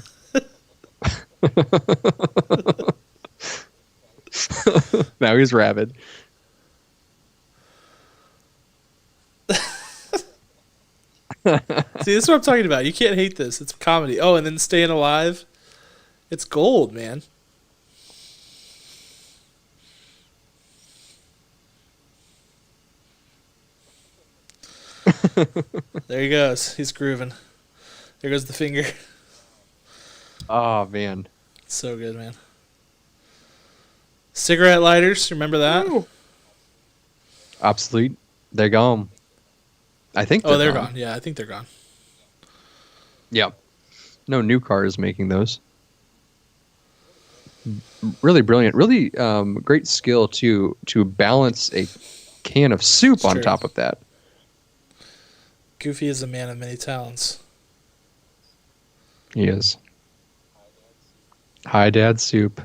Now he's rabid. See, this is what I'm talking about. You can't hate this. It's comedy. Oh, and then Staying Alive. It's gold, man. There he goes. He's grooving. There goes the finger. Oh, man. It's so good, man. Cigarette lighters. Remember that? Ooh. Obsolete. They're gone. I think they're gone. Yeah, I think they're gone. Yeah. No new car is making those. Really brilliant. Really great skill to balance a can of soup on top of that. Goofy is a man of many talents. He is. Hi Dad Soup.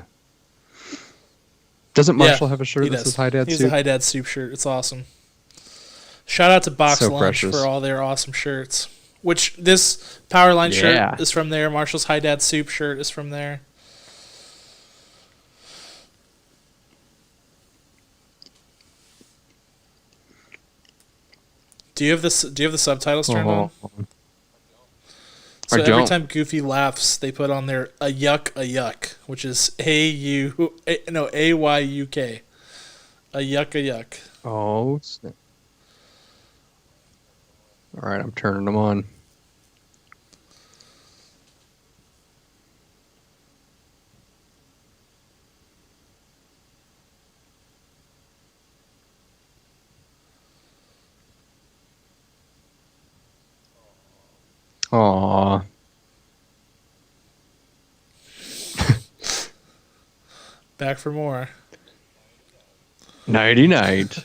Doesn't Marshall have a shirt that says Hi Dad He Soup? has a Hi Dad Soup shirt. It's awesome. Shout out to Box So Lunch precious. for all their awesome shirts. Which this Powerline Yeah. shirt is from there. Marshall's Hi Dad Soup shirt is from there. Do you have the subtitles turned on? So I every don't. time Goofy laughs, they put on there a yuck, which is AYUK. A yuck. Oh, snap. All right, I'm turning them on. Aw. Back for more. Nighty night.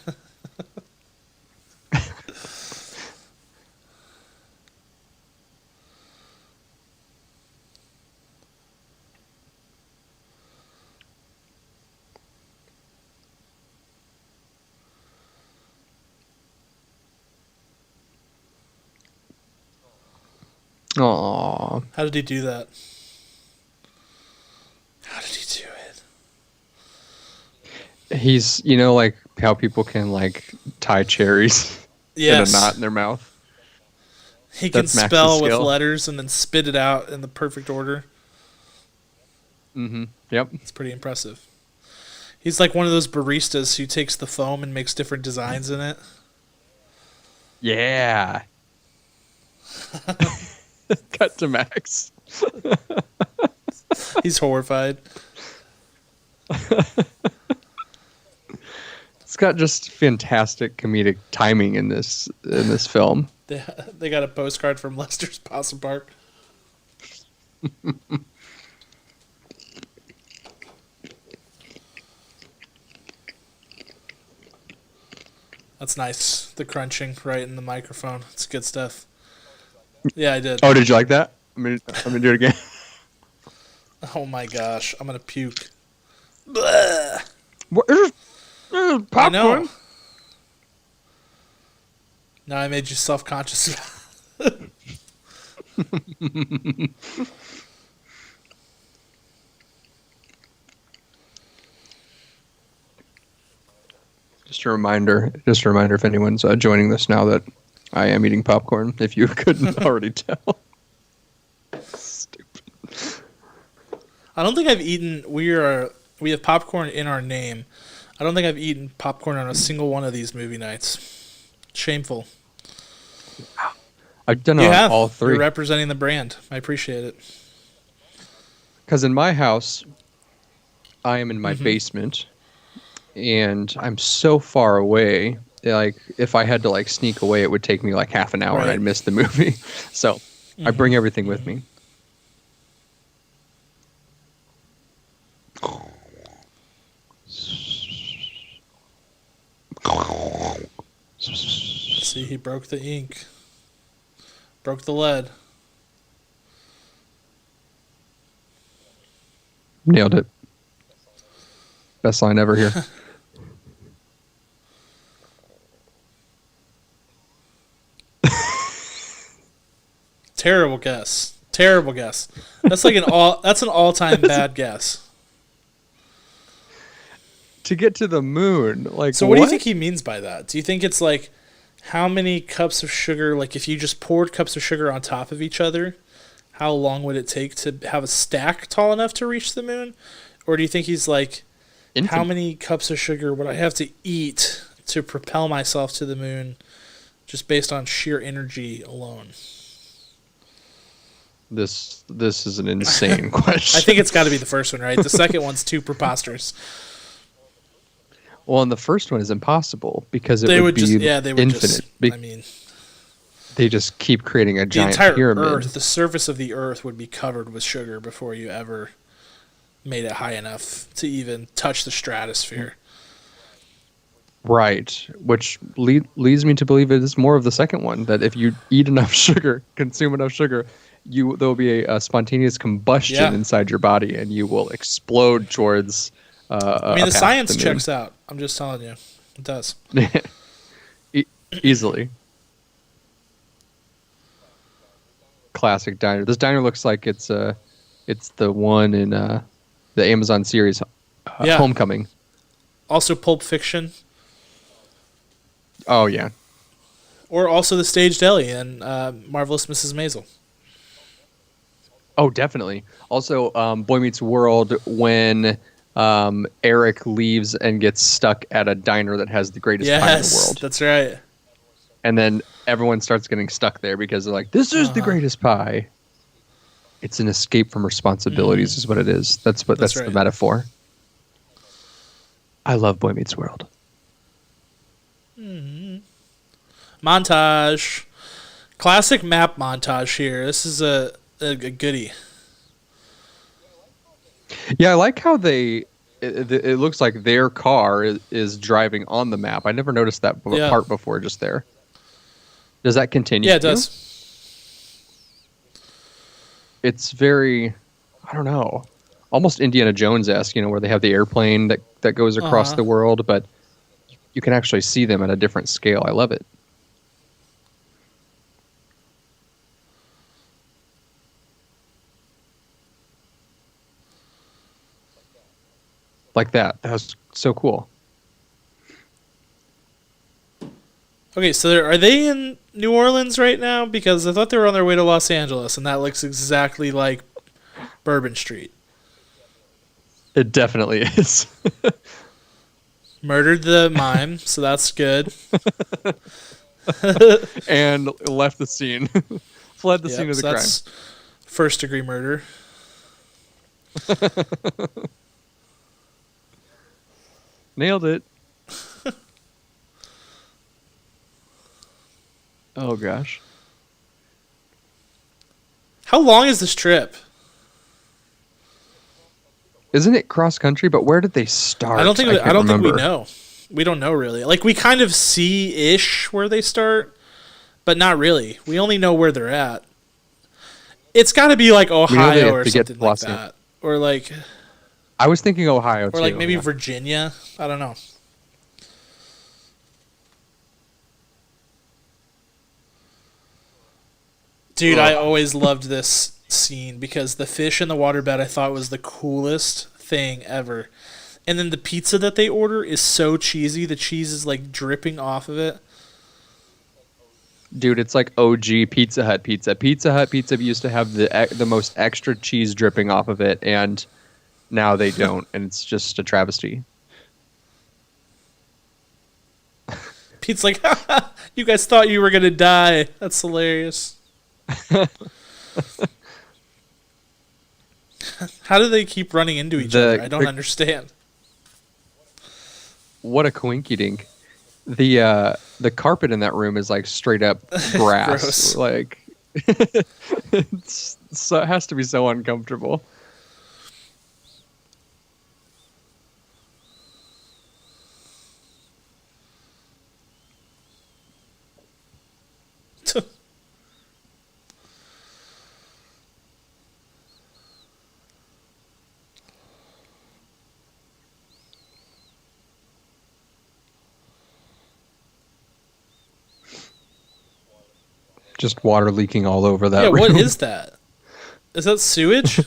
Aw. How did he do that? How did he do it? He's, like how people can like tie cherries Yes. in a knot in their mouth. He can That's Max's spell with skill. letters and then spit it out in the perfect order. Mm-hmm. Yep. It's pretty impressive. He's like one of those baristas who takes the foam and makes different designs in it. Yeah. Cut to Max. He's horrified. It's got just fantastic comedic timing in this film. They got a postcard from Lester's Possum Park. That's nice. The crunching right in the microphone. It's good stuff. Yeah, I did. Oh, did you like that? I'm gonna do it again. Oh my gosh, I'm gonna puke. Bleh. What? There's I popcorn. know. Now I made you self-conscious. Just a reminder if anyone's joining this now that I am eating popcorn, if you couldn't already tell. Stupid. I don't think I've eaten. We have popcorn in our name. I don't think I've eaten popcorn on a single one of these movie nights. Shameful. I've done You it on have. all three. You're representing the brand. I appreciate it. Because in my house, I am in my Mm-hmm. basement, and I'm so far away. Like, if I had to like sneak away, it would take me like half an hour, and Right. I'd miss the movie. So I bring everything with me. See, he broke the ink. Broke the lead. Nailed it. Best line ever here. Terrible guess. Terrible guess. That's like that's an all-time bad guess. To get to the moon, like So what do you think he means by that? Do you think it's like how many cups of sugar, like if you just poured cups of sugar on top of each other, how long would it take to have a stack tall enough to reach the moon? Or do you think he's like, how Infinite. many cups of sugar would I have to eat to propel myself to the moon just based on sheer energy alone? This is an insane question. I think it's got to be the first one, right? The second one's too preposterous. Well, and the first one is impossible because it They would would be just, they would infinite. just, Be- I mean, they just keep creating a the giant entire pyramid. Earth, the surface of the Earth would be covered with sugar before you ever made it high enough to even touch the stratosphere. Right, which leads me to believe it is more of the second one, that if you eat enough sugar, consume enough sugar, there'll be a spontaneous combustion Yeah. inside your body, and you will explode towards I mean, a the path science to the moon. checks out. I'm just telling you, it does. Easily. Classic diner. This diner looks like it's the one in the Amazon series, Yeah. Homecoming. Also, Pulp Fiction, Oh yeah. or also the Stage Deli and Marvelous Mrs. Maisel. Oh, definitely. Also, Boy Meets World, when Eric leaves and gets stuck at a diner that has the greatest pie in the Yes, world. that's right. And then everyone starts getting stuck there because they're like, this is the greatest pie. It's an escape from responsibilities is what it is. That's That's the right. metaphor. I love Boy Meets World. Montage. Classic map montage here. This is a goodie. Yeah, I like how it looks like their car is driving on the map. I never noticed that Yeah. part before just there. Does that continue? Yeah, it does. It's very, I don't know, almost Indiana Jones-esque, where they have the airplane that goes across the world, but you can actually see them at a different scale. I love it. Like that. That was so cool. Okay, so are they in New Orleans right now? Because I thought they were on their way to Los Angeles, and that looks exactly like Bourbon Street. It definitely is. Murdered the mime, so that's good. And left the scene. Fled the Yep, scene of the so crime. that's first-degree murder. Nailed it. Oh gosh. How long is this trip? Isn't it cross country? But where did they start? I don't think can't think we remember. know. We don't know really. Like we kind of see ish where they start, but not really. We only know where they're at. It's got to be like We know they Ohio have or to get something to like Los Angeles. that, or like I was thinking Ohio too. or like maybe yeah. Virginia. I don't know. Dude, I always loved this scene because the fish in the waterbed I thought was the coolest thing ever. And then the pizza that they order is so cheesy. The cheese is like dripping off of it. Dude, it's like OG Pizza Hut pizza. Pizza Hut pizza used to have the most extra cheese dripping off of it, and now they don't, and it's just a travesty. Pete's like, you guys thought you were going to die. That's hilarious. How do they keep running into each other? I don't understand. What a coinky dink. The carpet in that room is like straight up grass. Gross. Like it has to be so uncomfortable. Just water leaking all over that room. What is that? Is that sewage?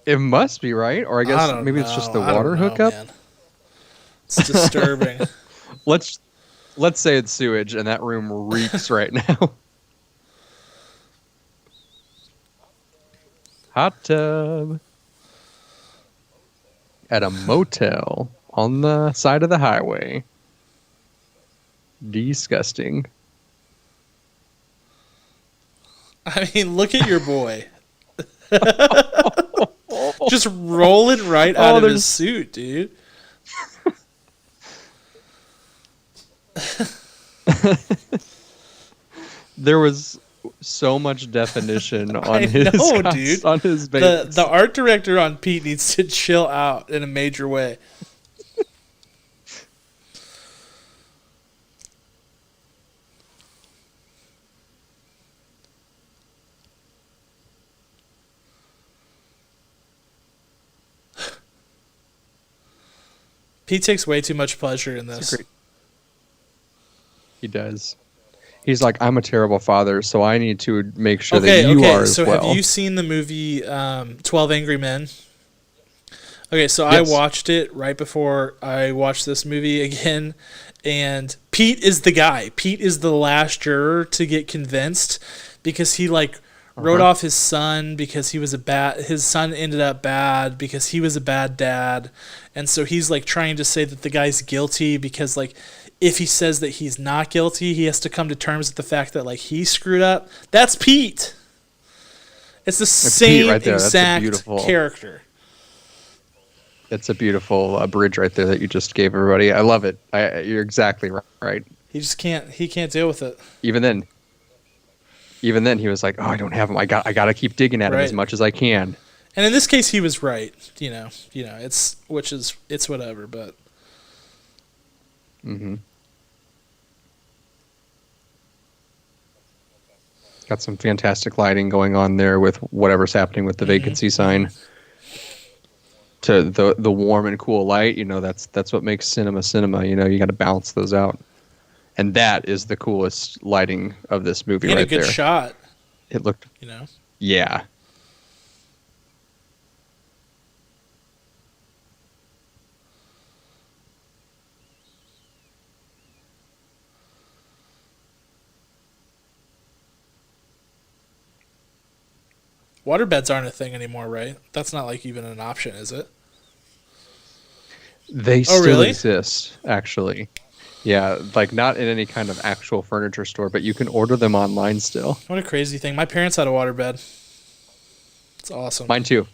It must be, right? Or I guess don't maybe it's just the know. I don't water know, hookup. man. It's disturbing. Let's say it's sewage, and that room reeks right now. Hot tub at a motel on the side of the highway. Disgusting. I mean, look at your boy. Just rolling right out of his suit, dude. There was so much definition on I his know, dude. on his base. The art director on Pete needs to chill out in a major way. Pete takes way too much pleasure in It's this. a great. He does. He's like, I'm a terrible father, so I need to make sure that you are as So have well. you seen the movie 12 Angry Men? Okay, so I Yes. watched it right before I watched this movie again, and Pete is the guy. Pete is the last juror to get convinced because he like wrote Uh-huh. off his son because he was a bad. His son ended up bad because he was a bad dad, and so he's like trying to say that the guy's guilty because like if he says that he's not guilty, he has to come to terms with the fact that like he screwed up. That's Pete. It's the That's Pete same right there. That's a exact beautiful. character. It's a beautiful bridge right there that you just gave everybody. I love it. You're exactly right. He just can't. He can't deal with it. Even then, he was like, "Oh, I don't have him. I got to keep digging at him as Right. much as I can." And in this case, he was right. It's it's whatever. But Hmm. Got some fantastic lighting going on there with whatever's happening with the vacancy sign. To the warm and cool light, that's what makes cinema. You got to balance those out, and that is the coolest lighting of this movie and a right good there. shot. It looked, You know. yeah. Waterbeds aren't a thing anymore, right? That's not like even an option, is it? They Oh, still really? exist, actually. Yeah, like not in any kind of actual furniture store, but you can order them online still. What a crazy thing. My parents had a waterbed. It's awesome. Mine too.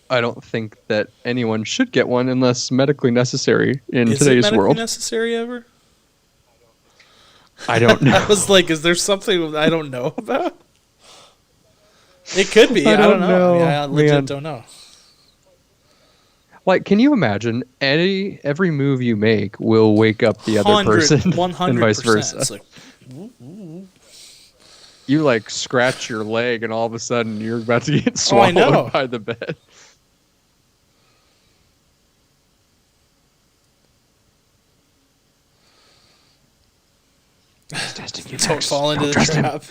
I don't think that anyone should get one unless medically necessary in Is it today's medically world. necessary ever? I don't know. I was like, is there something I don't know about? It could be. I I don't don't know. I mean, know, I legit man. don't know. Like, can you imagine every move you make will wake up the other person 100%. and vice versa? It's like, You like scratch your leg and all of a sudden you're about to get Oh, I swallowed know. by the bed. don't fall into the trap.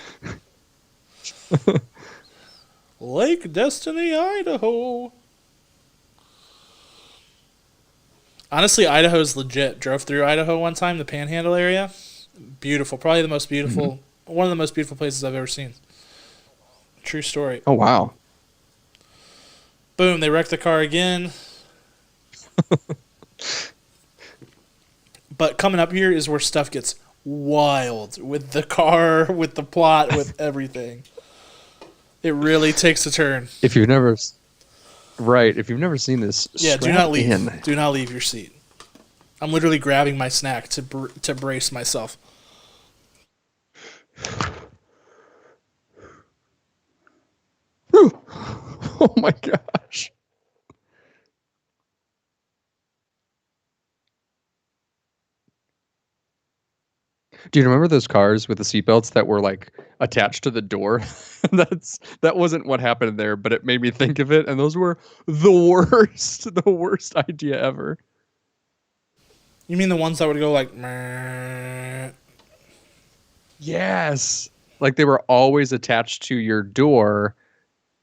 Lake Destiny, Idaho. Honestly, Idaho's legit. Drove through Idaho one time, the Panhandle area. Beautiful. Probably the most beautiful, one of the most beautiful places I've ever seen. True story. Oh wow. Boom, they wrecked the car again. But coming up here is where stuff gets wild with the car, with the plot, with everything. It really takes a turn. If you've never seen this, Yeah, do strap not leave. in. Do not leave your seat. I'm literally grabbing my snack to brace myself. Oh my gosh. Do you remember those cars with the seatbelts that were like attached to the door? That wasn't what happened there, but it made me think of it, and those were the worst, the worst idea ever. You mean the ones that would go like, meh? Yes. Like they were always attached to your door,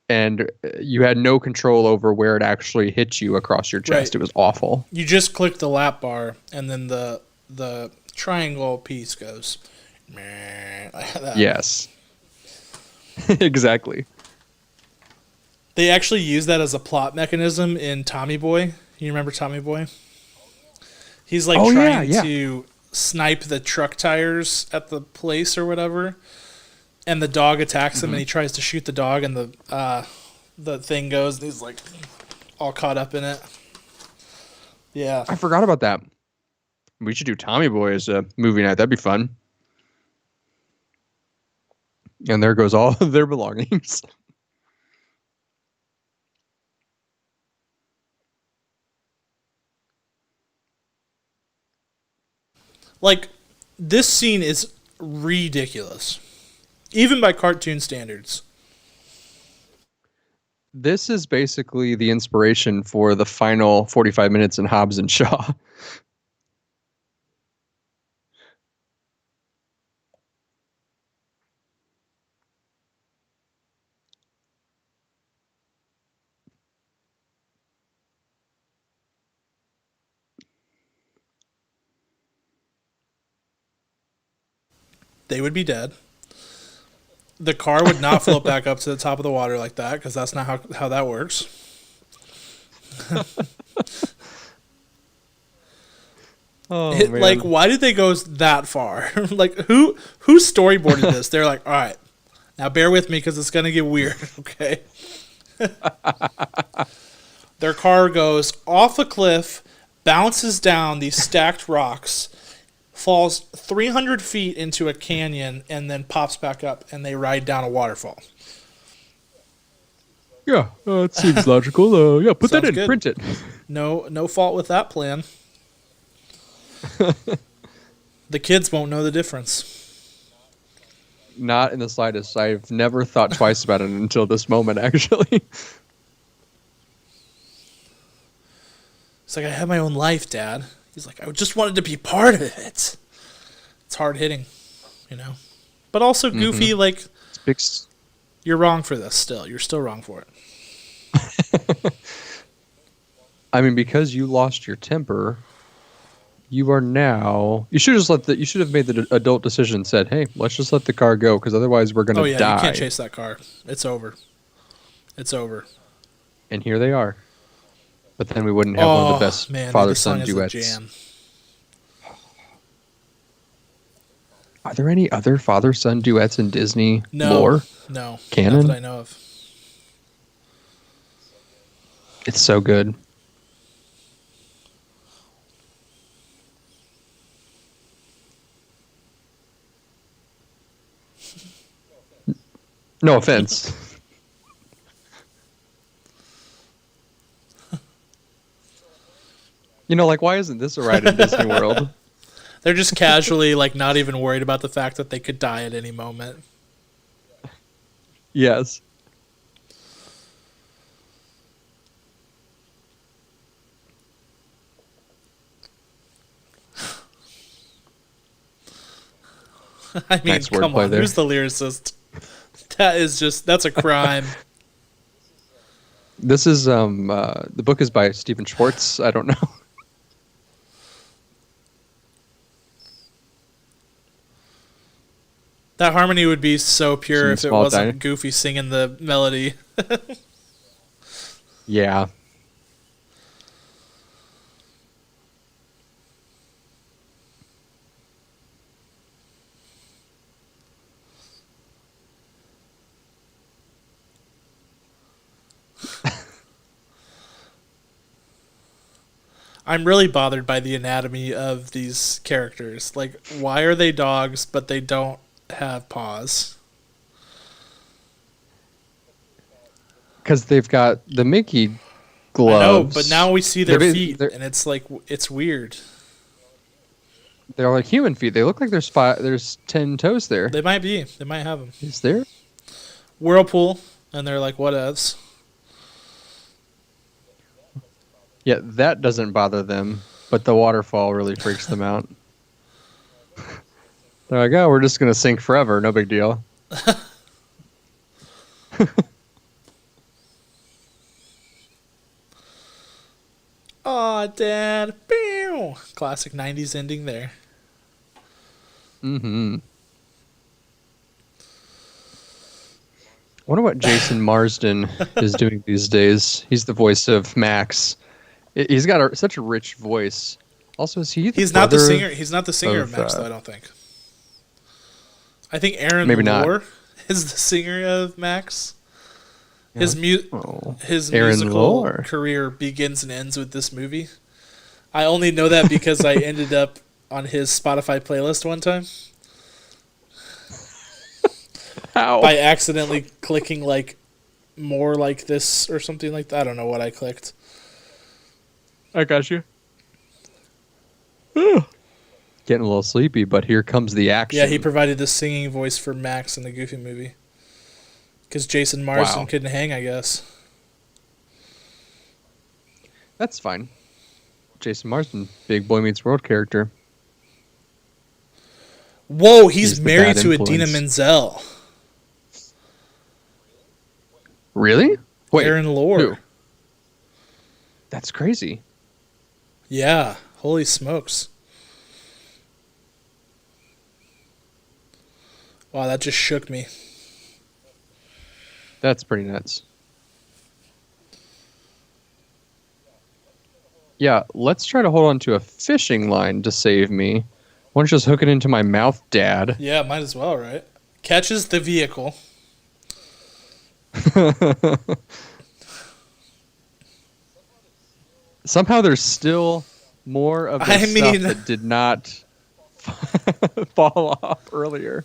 and you had no control over where it actually hit you across your chest. Right. It was awful. You just click the lap bar, and then the triangle piece goes, meh, like that. Yes. Exactly. They actually use that as a plot mechanism in Tommy Boy. You remember Tommy Boy? He's like trying to snipe the truck tires at the place or whatever, and the dog attacks him, and he tries to shoot the dog, and the thing goes, and he's like all caught up in it. Yeah. I forgot about that. We should do Tommy Boy as a movie night. That'd be fun. And there goes all of their belongings. Like, this scene is ridiculous, even by cartoon standards. This is basically the inspiration for the final 45 minutes in Hobbs and Shaw. They would be dead. The car would not float back up to the top of the water like that, because that's not how that works. Man. Like, why did they go that far? Like, who storyboarded this? They're like, all right, now bear with me because it's gonna get weird. Okay. Their car goes off a cliff, bounces down these stacked rocks, falls 300 feet into a canyon, and then pops back up, and they ride down a waterfall. Yeah, it seems logical. Yeah, put that Sounds in, good. print it. No fault with that plan. The kids won't know the difference. Not in the slightest. I've never thought twice about it until this moment, actually. It's like, I have my own life, Dad. He's like, I just wanted to be part of it. It's hard hitting, you know. But also Goofy, like, you're wrong for this still. You're still wrong for it. I mean, because you lost your temper, you are now. You should You should have made the adult decision and said, "Hey, let's just let the car go, because otherwise we're gonna die." You can't chase that car. It's over. It's over. And here they are. But then we wouldn't have one of the best father-son duets. Jam. Are there any other father-son duets in Disney lore? No. Canon? Not that I know of. It's so good. No offense. You know, like, why isn't this a ride in Disney World? They're just casually, like, not even worried about the fact that they could die at any moment. Yes. I mean, nice come on, there. Who's the lyricist? That's a crime. This is the book is by Stephen Schwartz. I don't know. That harmony would be so pure if it wasn't Goofy singing the melody. Yeah. I'm really bothered by the anatomy of these characters. Like, why are they dogs, but they don't have paws? Because they've got the Mickey gloves. I know, but now we see their feet, and it's like, it's weird. They're like human feet. They look like there's 10 toes there. They might be. They might have them. Is there? Whirlpool, and they're like, whatevs. Yeah, that doesn't bother them, but the waterfall really freaks them out. They're like, oh, we're just going to sink forever. No big deal. Aw, Dad. Pew! Classic 90s ending there. Mm-hmm. I wonder what Jason Marsden is doing these days. He's the voice of Max. He's got such a rich voice. Also, is he? He's not the singer. He's not the singer of Max, though. I don't think. I think Aaron Lohr is the singer of Max. His musical career begins and ends with this movie. I only know that because I ended up on his Spotify playlist one time. How? By accidentally clicking like more like this or something like that. I don't know what I clicked. I got you. Getting a little sleepy, but here comes the action. Yeah, he provided the singing voice for Max in the Goofy movie. Because Jason Marsden couldn't hang, I guess. That's fine. Jason Marsden, big Boy Meets World character. Whoa, he's the married bad to Idina influence. Menzel. Really? Wait, Aaron Lore. who? That's crazy. Yeah, holy smokes. Wow, that just shook me. That's pretty nuts. Yeah, let's try to hold on to a fishing line to save me. Why don't you just hook it into my mouth, Dad? Yeah, might as well, right? Catches the vehicle. Somehow there's still more of the stuff that did not fall off earlier.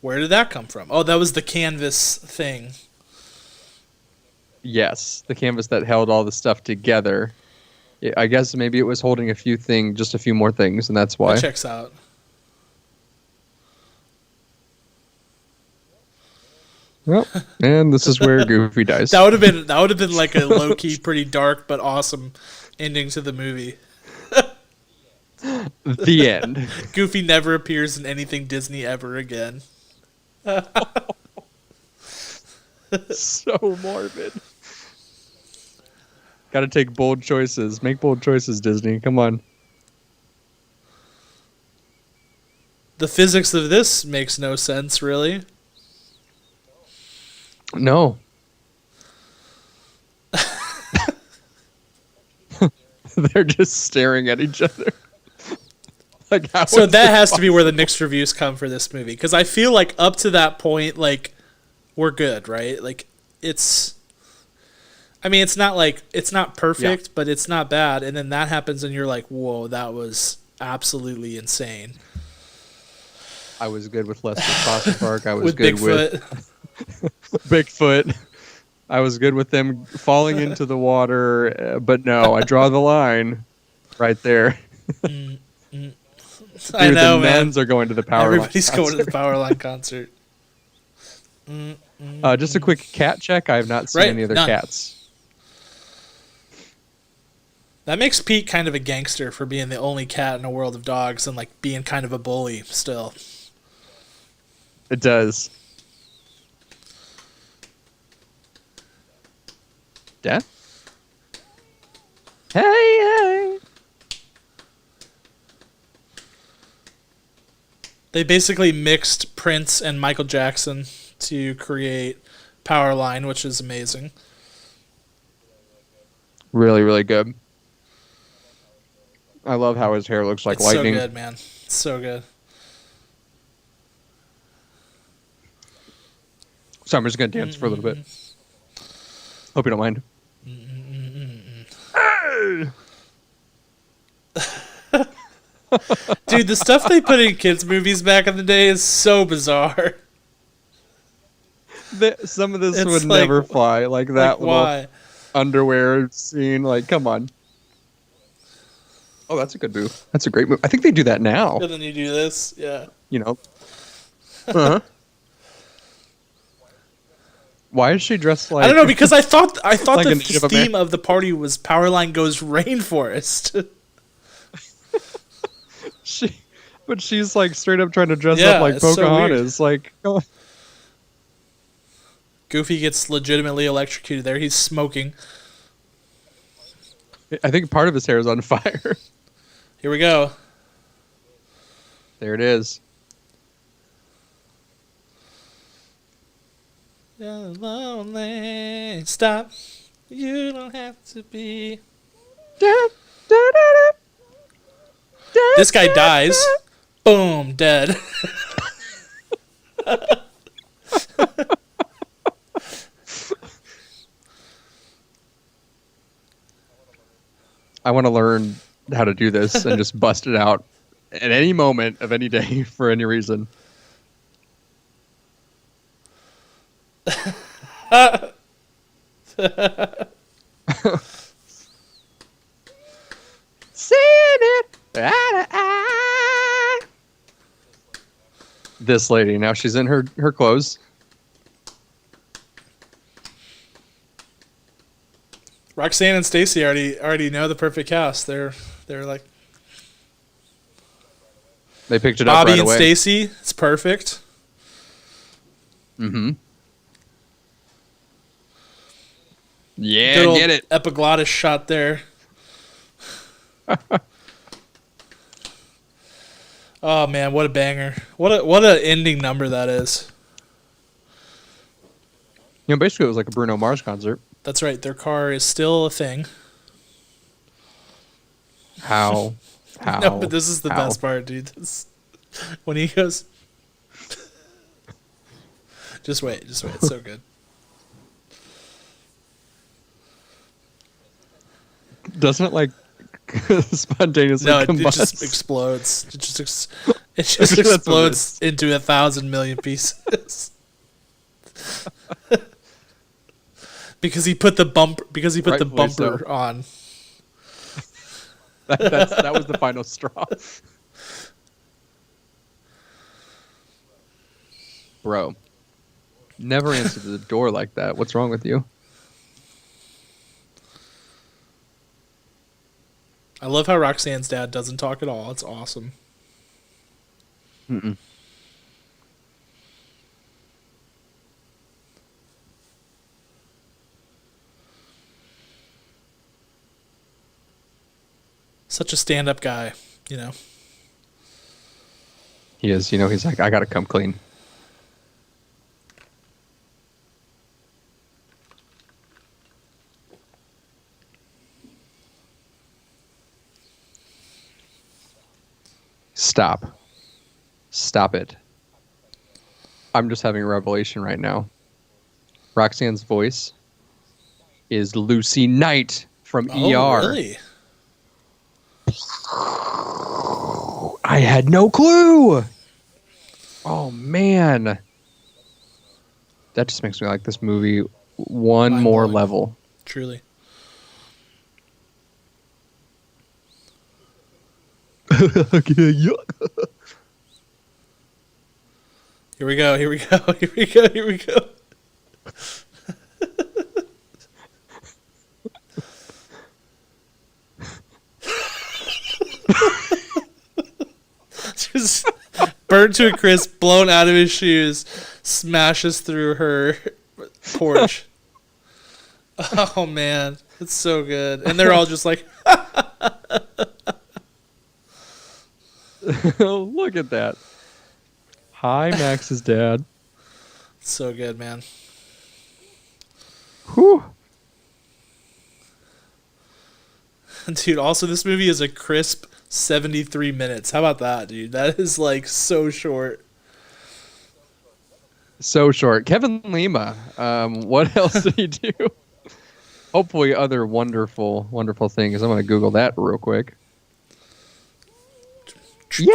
Where did that come from? Oh, that was the canvas thing. Yes, the canvas that held all the stuff together. I guess maybe it was holding just a few more things, and that's why. That checks out. Well, and this is where Goofy dies. That would have been like a low key, pretty dark but awesome ending to the movie. The end. Goofy never appears in anything Disney ever again. So morbid. Got to take bold choices. Make bold choices, Disney. Come on. The physics of this makes no sense, really. No. They're just staring at each other. Like, so that has to be where the mixed reviews come for this movie, because I feel like up to that point, like, we're good, right? Like, it's not perfect, but it's not bad. And then that happens, and you're like, whoa, that was absolutely insane. I was good with Lester Foster Park. I was with good Bigfoot. with Bigfoot. I was good with them falling into the water, but no, I draw the line right there. Dude, I know, the nuns are going to the Powerline. Everybody's going to the Powerline concert. Just a quick cat check. I have not seen any other cats. That makes Pete kind of a gangster for being the only cat in a world of dogs and like being kind of a bully still. It does. Dad? Hey. They basically mixed Prince and Michael Jackson to create Powerline, which is amazing. Really, really good. I love how his hair looks like lightning. So good, man. It's so good. So I'm just going to dance for a little bit. Hope you don't mind. Dude, the stuff they put in kids' movies back in the day is so bizarre. Some of this would never fly. Like that little underwear scene. Like, come on. Oh, that's a good move. That's a great move. I think they do that now. And then you do this, yeah. You know. Uh-huh. Why is she dressed like? I don't know, because I thought like the theme of the party was Powerline Goes Rainforest. But she's like straight up trying to dress up like Pocahontas. So like, oh. Goofy gets legitimately electrocuted there. He's smoking. I think part of his hair is on fire. Here we go. There it is. You're lonely. Stop. You don't have to be. This guy dies. Boom, dead. I want to learn how to do this and just bust it out at any moment of any day for any reason. Saying it. This lady, now she's in her clothes. Roxanne and Stacy already know the perfect cast. They're like They picked it up Bobby right and away. Stacy. It's perfect. Mm-hmm. Yeah, Good old get it. epiglottis shot there. Oh man, what a banger! What a ending number that is. Basically it was like a Bruno Mars concert. That's right. Their car is still a thing. How? No, but this is the best part, dude. When he goes, just wait. It's so good. Doesn't it like spontaneously No, it combust? just explodes. It just explodes into 1,000 million pieces. Because he put the bumper. Because he put the Rightfully bumper on. that was the final straw. Bro, never answered the door like that. What's wrong with you? I love how Roxanne's dad doesn't talk at all. It's awesome. Mm-mm. Such a stand-up guy, you know. He is. He's like, I gotta come clean. Stop it. I'm just having a revelation right now. Roxanne's voice is Lucy Knight from ER. Really? I had no clue. Oh man, that just makes me like this movie one more Mind-blowing. level. Truly. Here we go. Just burnt to a crisp, blown out of his shoes, smashes through her porch. Oh man, it's so good. And they're all just like, Look at that. Hi, Max's dad. so good, man. Whew. Dude, also this movie is a crisp 73 minutes. How about that, dude? That is like so short. So short. Kevin Lima. What else did he do? Hopefully other wonderful, wonderful things. I'm going to Google that real quick. Yeah.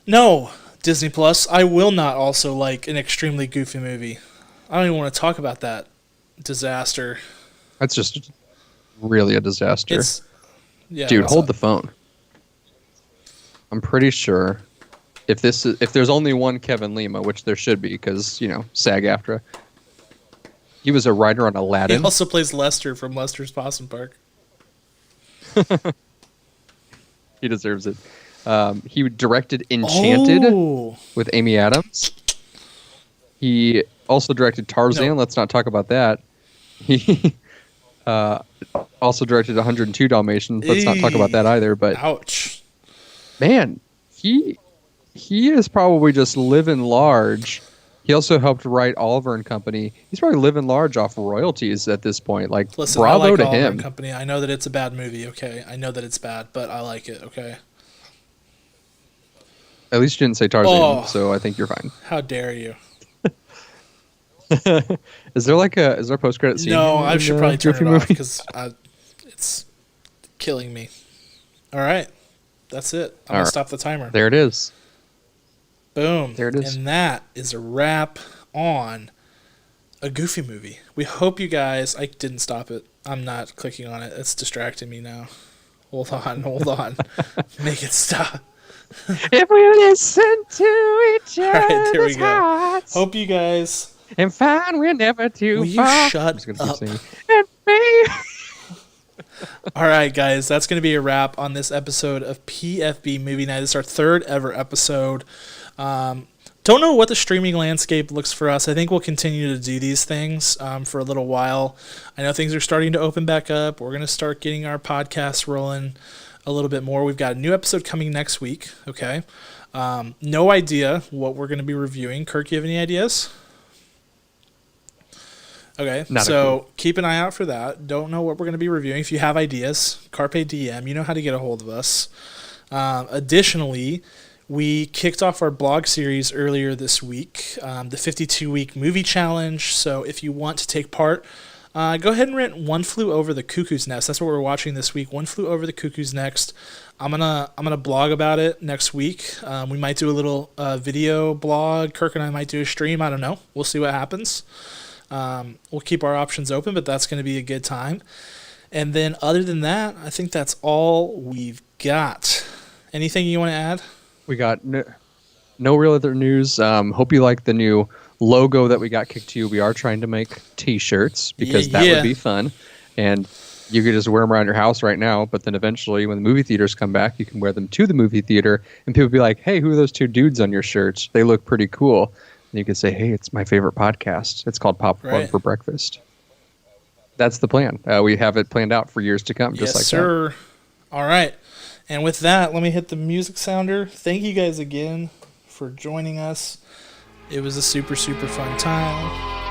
No, Disney Plus, I will not also like an extremely goofy movie. I don't even want to talk about that disaster. That's just really a disaster. Yeah, dude, hold the phone. I'm pretty sure if there's only one Kevin Lima, which there should be because, SAG-AFTRA. He was a writer on Aladdin. He also plays Lester from Lester's Possum Park. He deserves it. He directed Enchanted with Amy Adams. He also directed Tarzan. No. Let's not talk about that. He also directed 102 Dalmatians. Let's not talk about that either. But ouch, man, he is probably just living large. He also helped write Oliver and Company. He's probably living large off royalties at this point. Like, listen, bravo I like to Oliver him. and Company. I know that it's a bad movie. Okay, I know that it's bad, but I like it. Okay. At least you didn't say Tarzan, Oh. so I think you're fine. How dare you? Is there a post credit scene? No, I should probably turn Goofy it off movie? because it's killing me. All right, that's it. I'm All gonna right. stop the timer. There it is. Boom. There it is. And that is a wrap on a Goofy movie. We hope you guys. I didn't stop it. I'm not clicking on it. It's distracting me now. Hold on. Make it stop. If we listen to each All right, there we other's go. hearts Hope you guys. and find we're never too Will you far. shut I'm just gonna keep up? singing. And me. All right, guys, that's going to be a wrap on this episode of PFB Movie Night. This is our third ever episode. Don't know what the streaming landscape looks for us. I think we'll continue to do these things for a little while. I know things are starting to open back up. We're going to start getting our podcasts rolling a little bit more. We've got a new episode coming next week, okay? No idea what we're going to be reviewing. Kirk, you have any ideas? Okay, so keep an eye out for that. Don't know what we're going to be reviewing. If you have ideas, Carpe Diem, you know how to get a hold of us. Additionally, we kicked off our blog series earlier this week, the 52-week movie challenge. So if you want to take part, go ahead and rent One Flew Over the Cuckoo's Nest. That's what we're watching this week. One Flew Over the Cuckoo's Nest. I'm gonna blog about it next week. We might do a little video blog. Kirk and I might do a stream. I don't know. We'll see what happens. We'll keep our options open, but that's going to be a good time. And then other than that, I think that's all we've got. Anything you want to add? We got no real other news. Hope you like the new logo that we got kicked to you. We are trying to make T-shirts because that would be fun. And you could just wear them around your house right now, but then eventually when the movie theaters come back, you can wear them to the movie theater and people be like, hey, who are those two dudes on your shirts? They look pretty cool. And you can say, hey, it's my favorite podcast. It's called Popcorn for Breakfast. That's the plan. We have it planned out for years to come, just like sir. that. All right. And with that, let me hit the music sounder. Thank you guys again for joining us. It was a super, super fun time.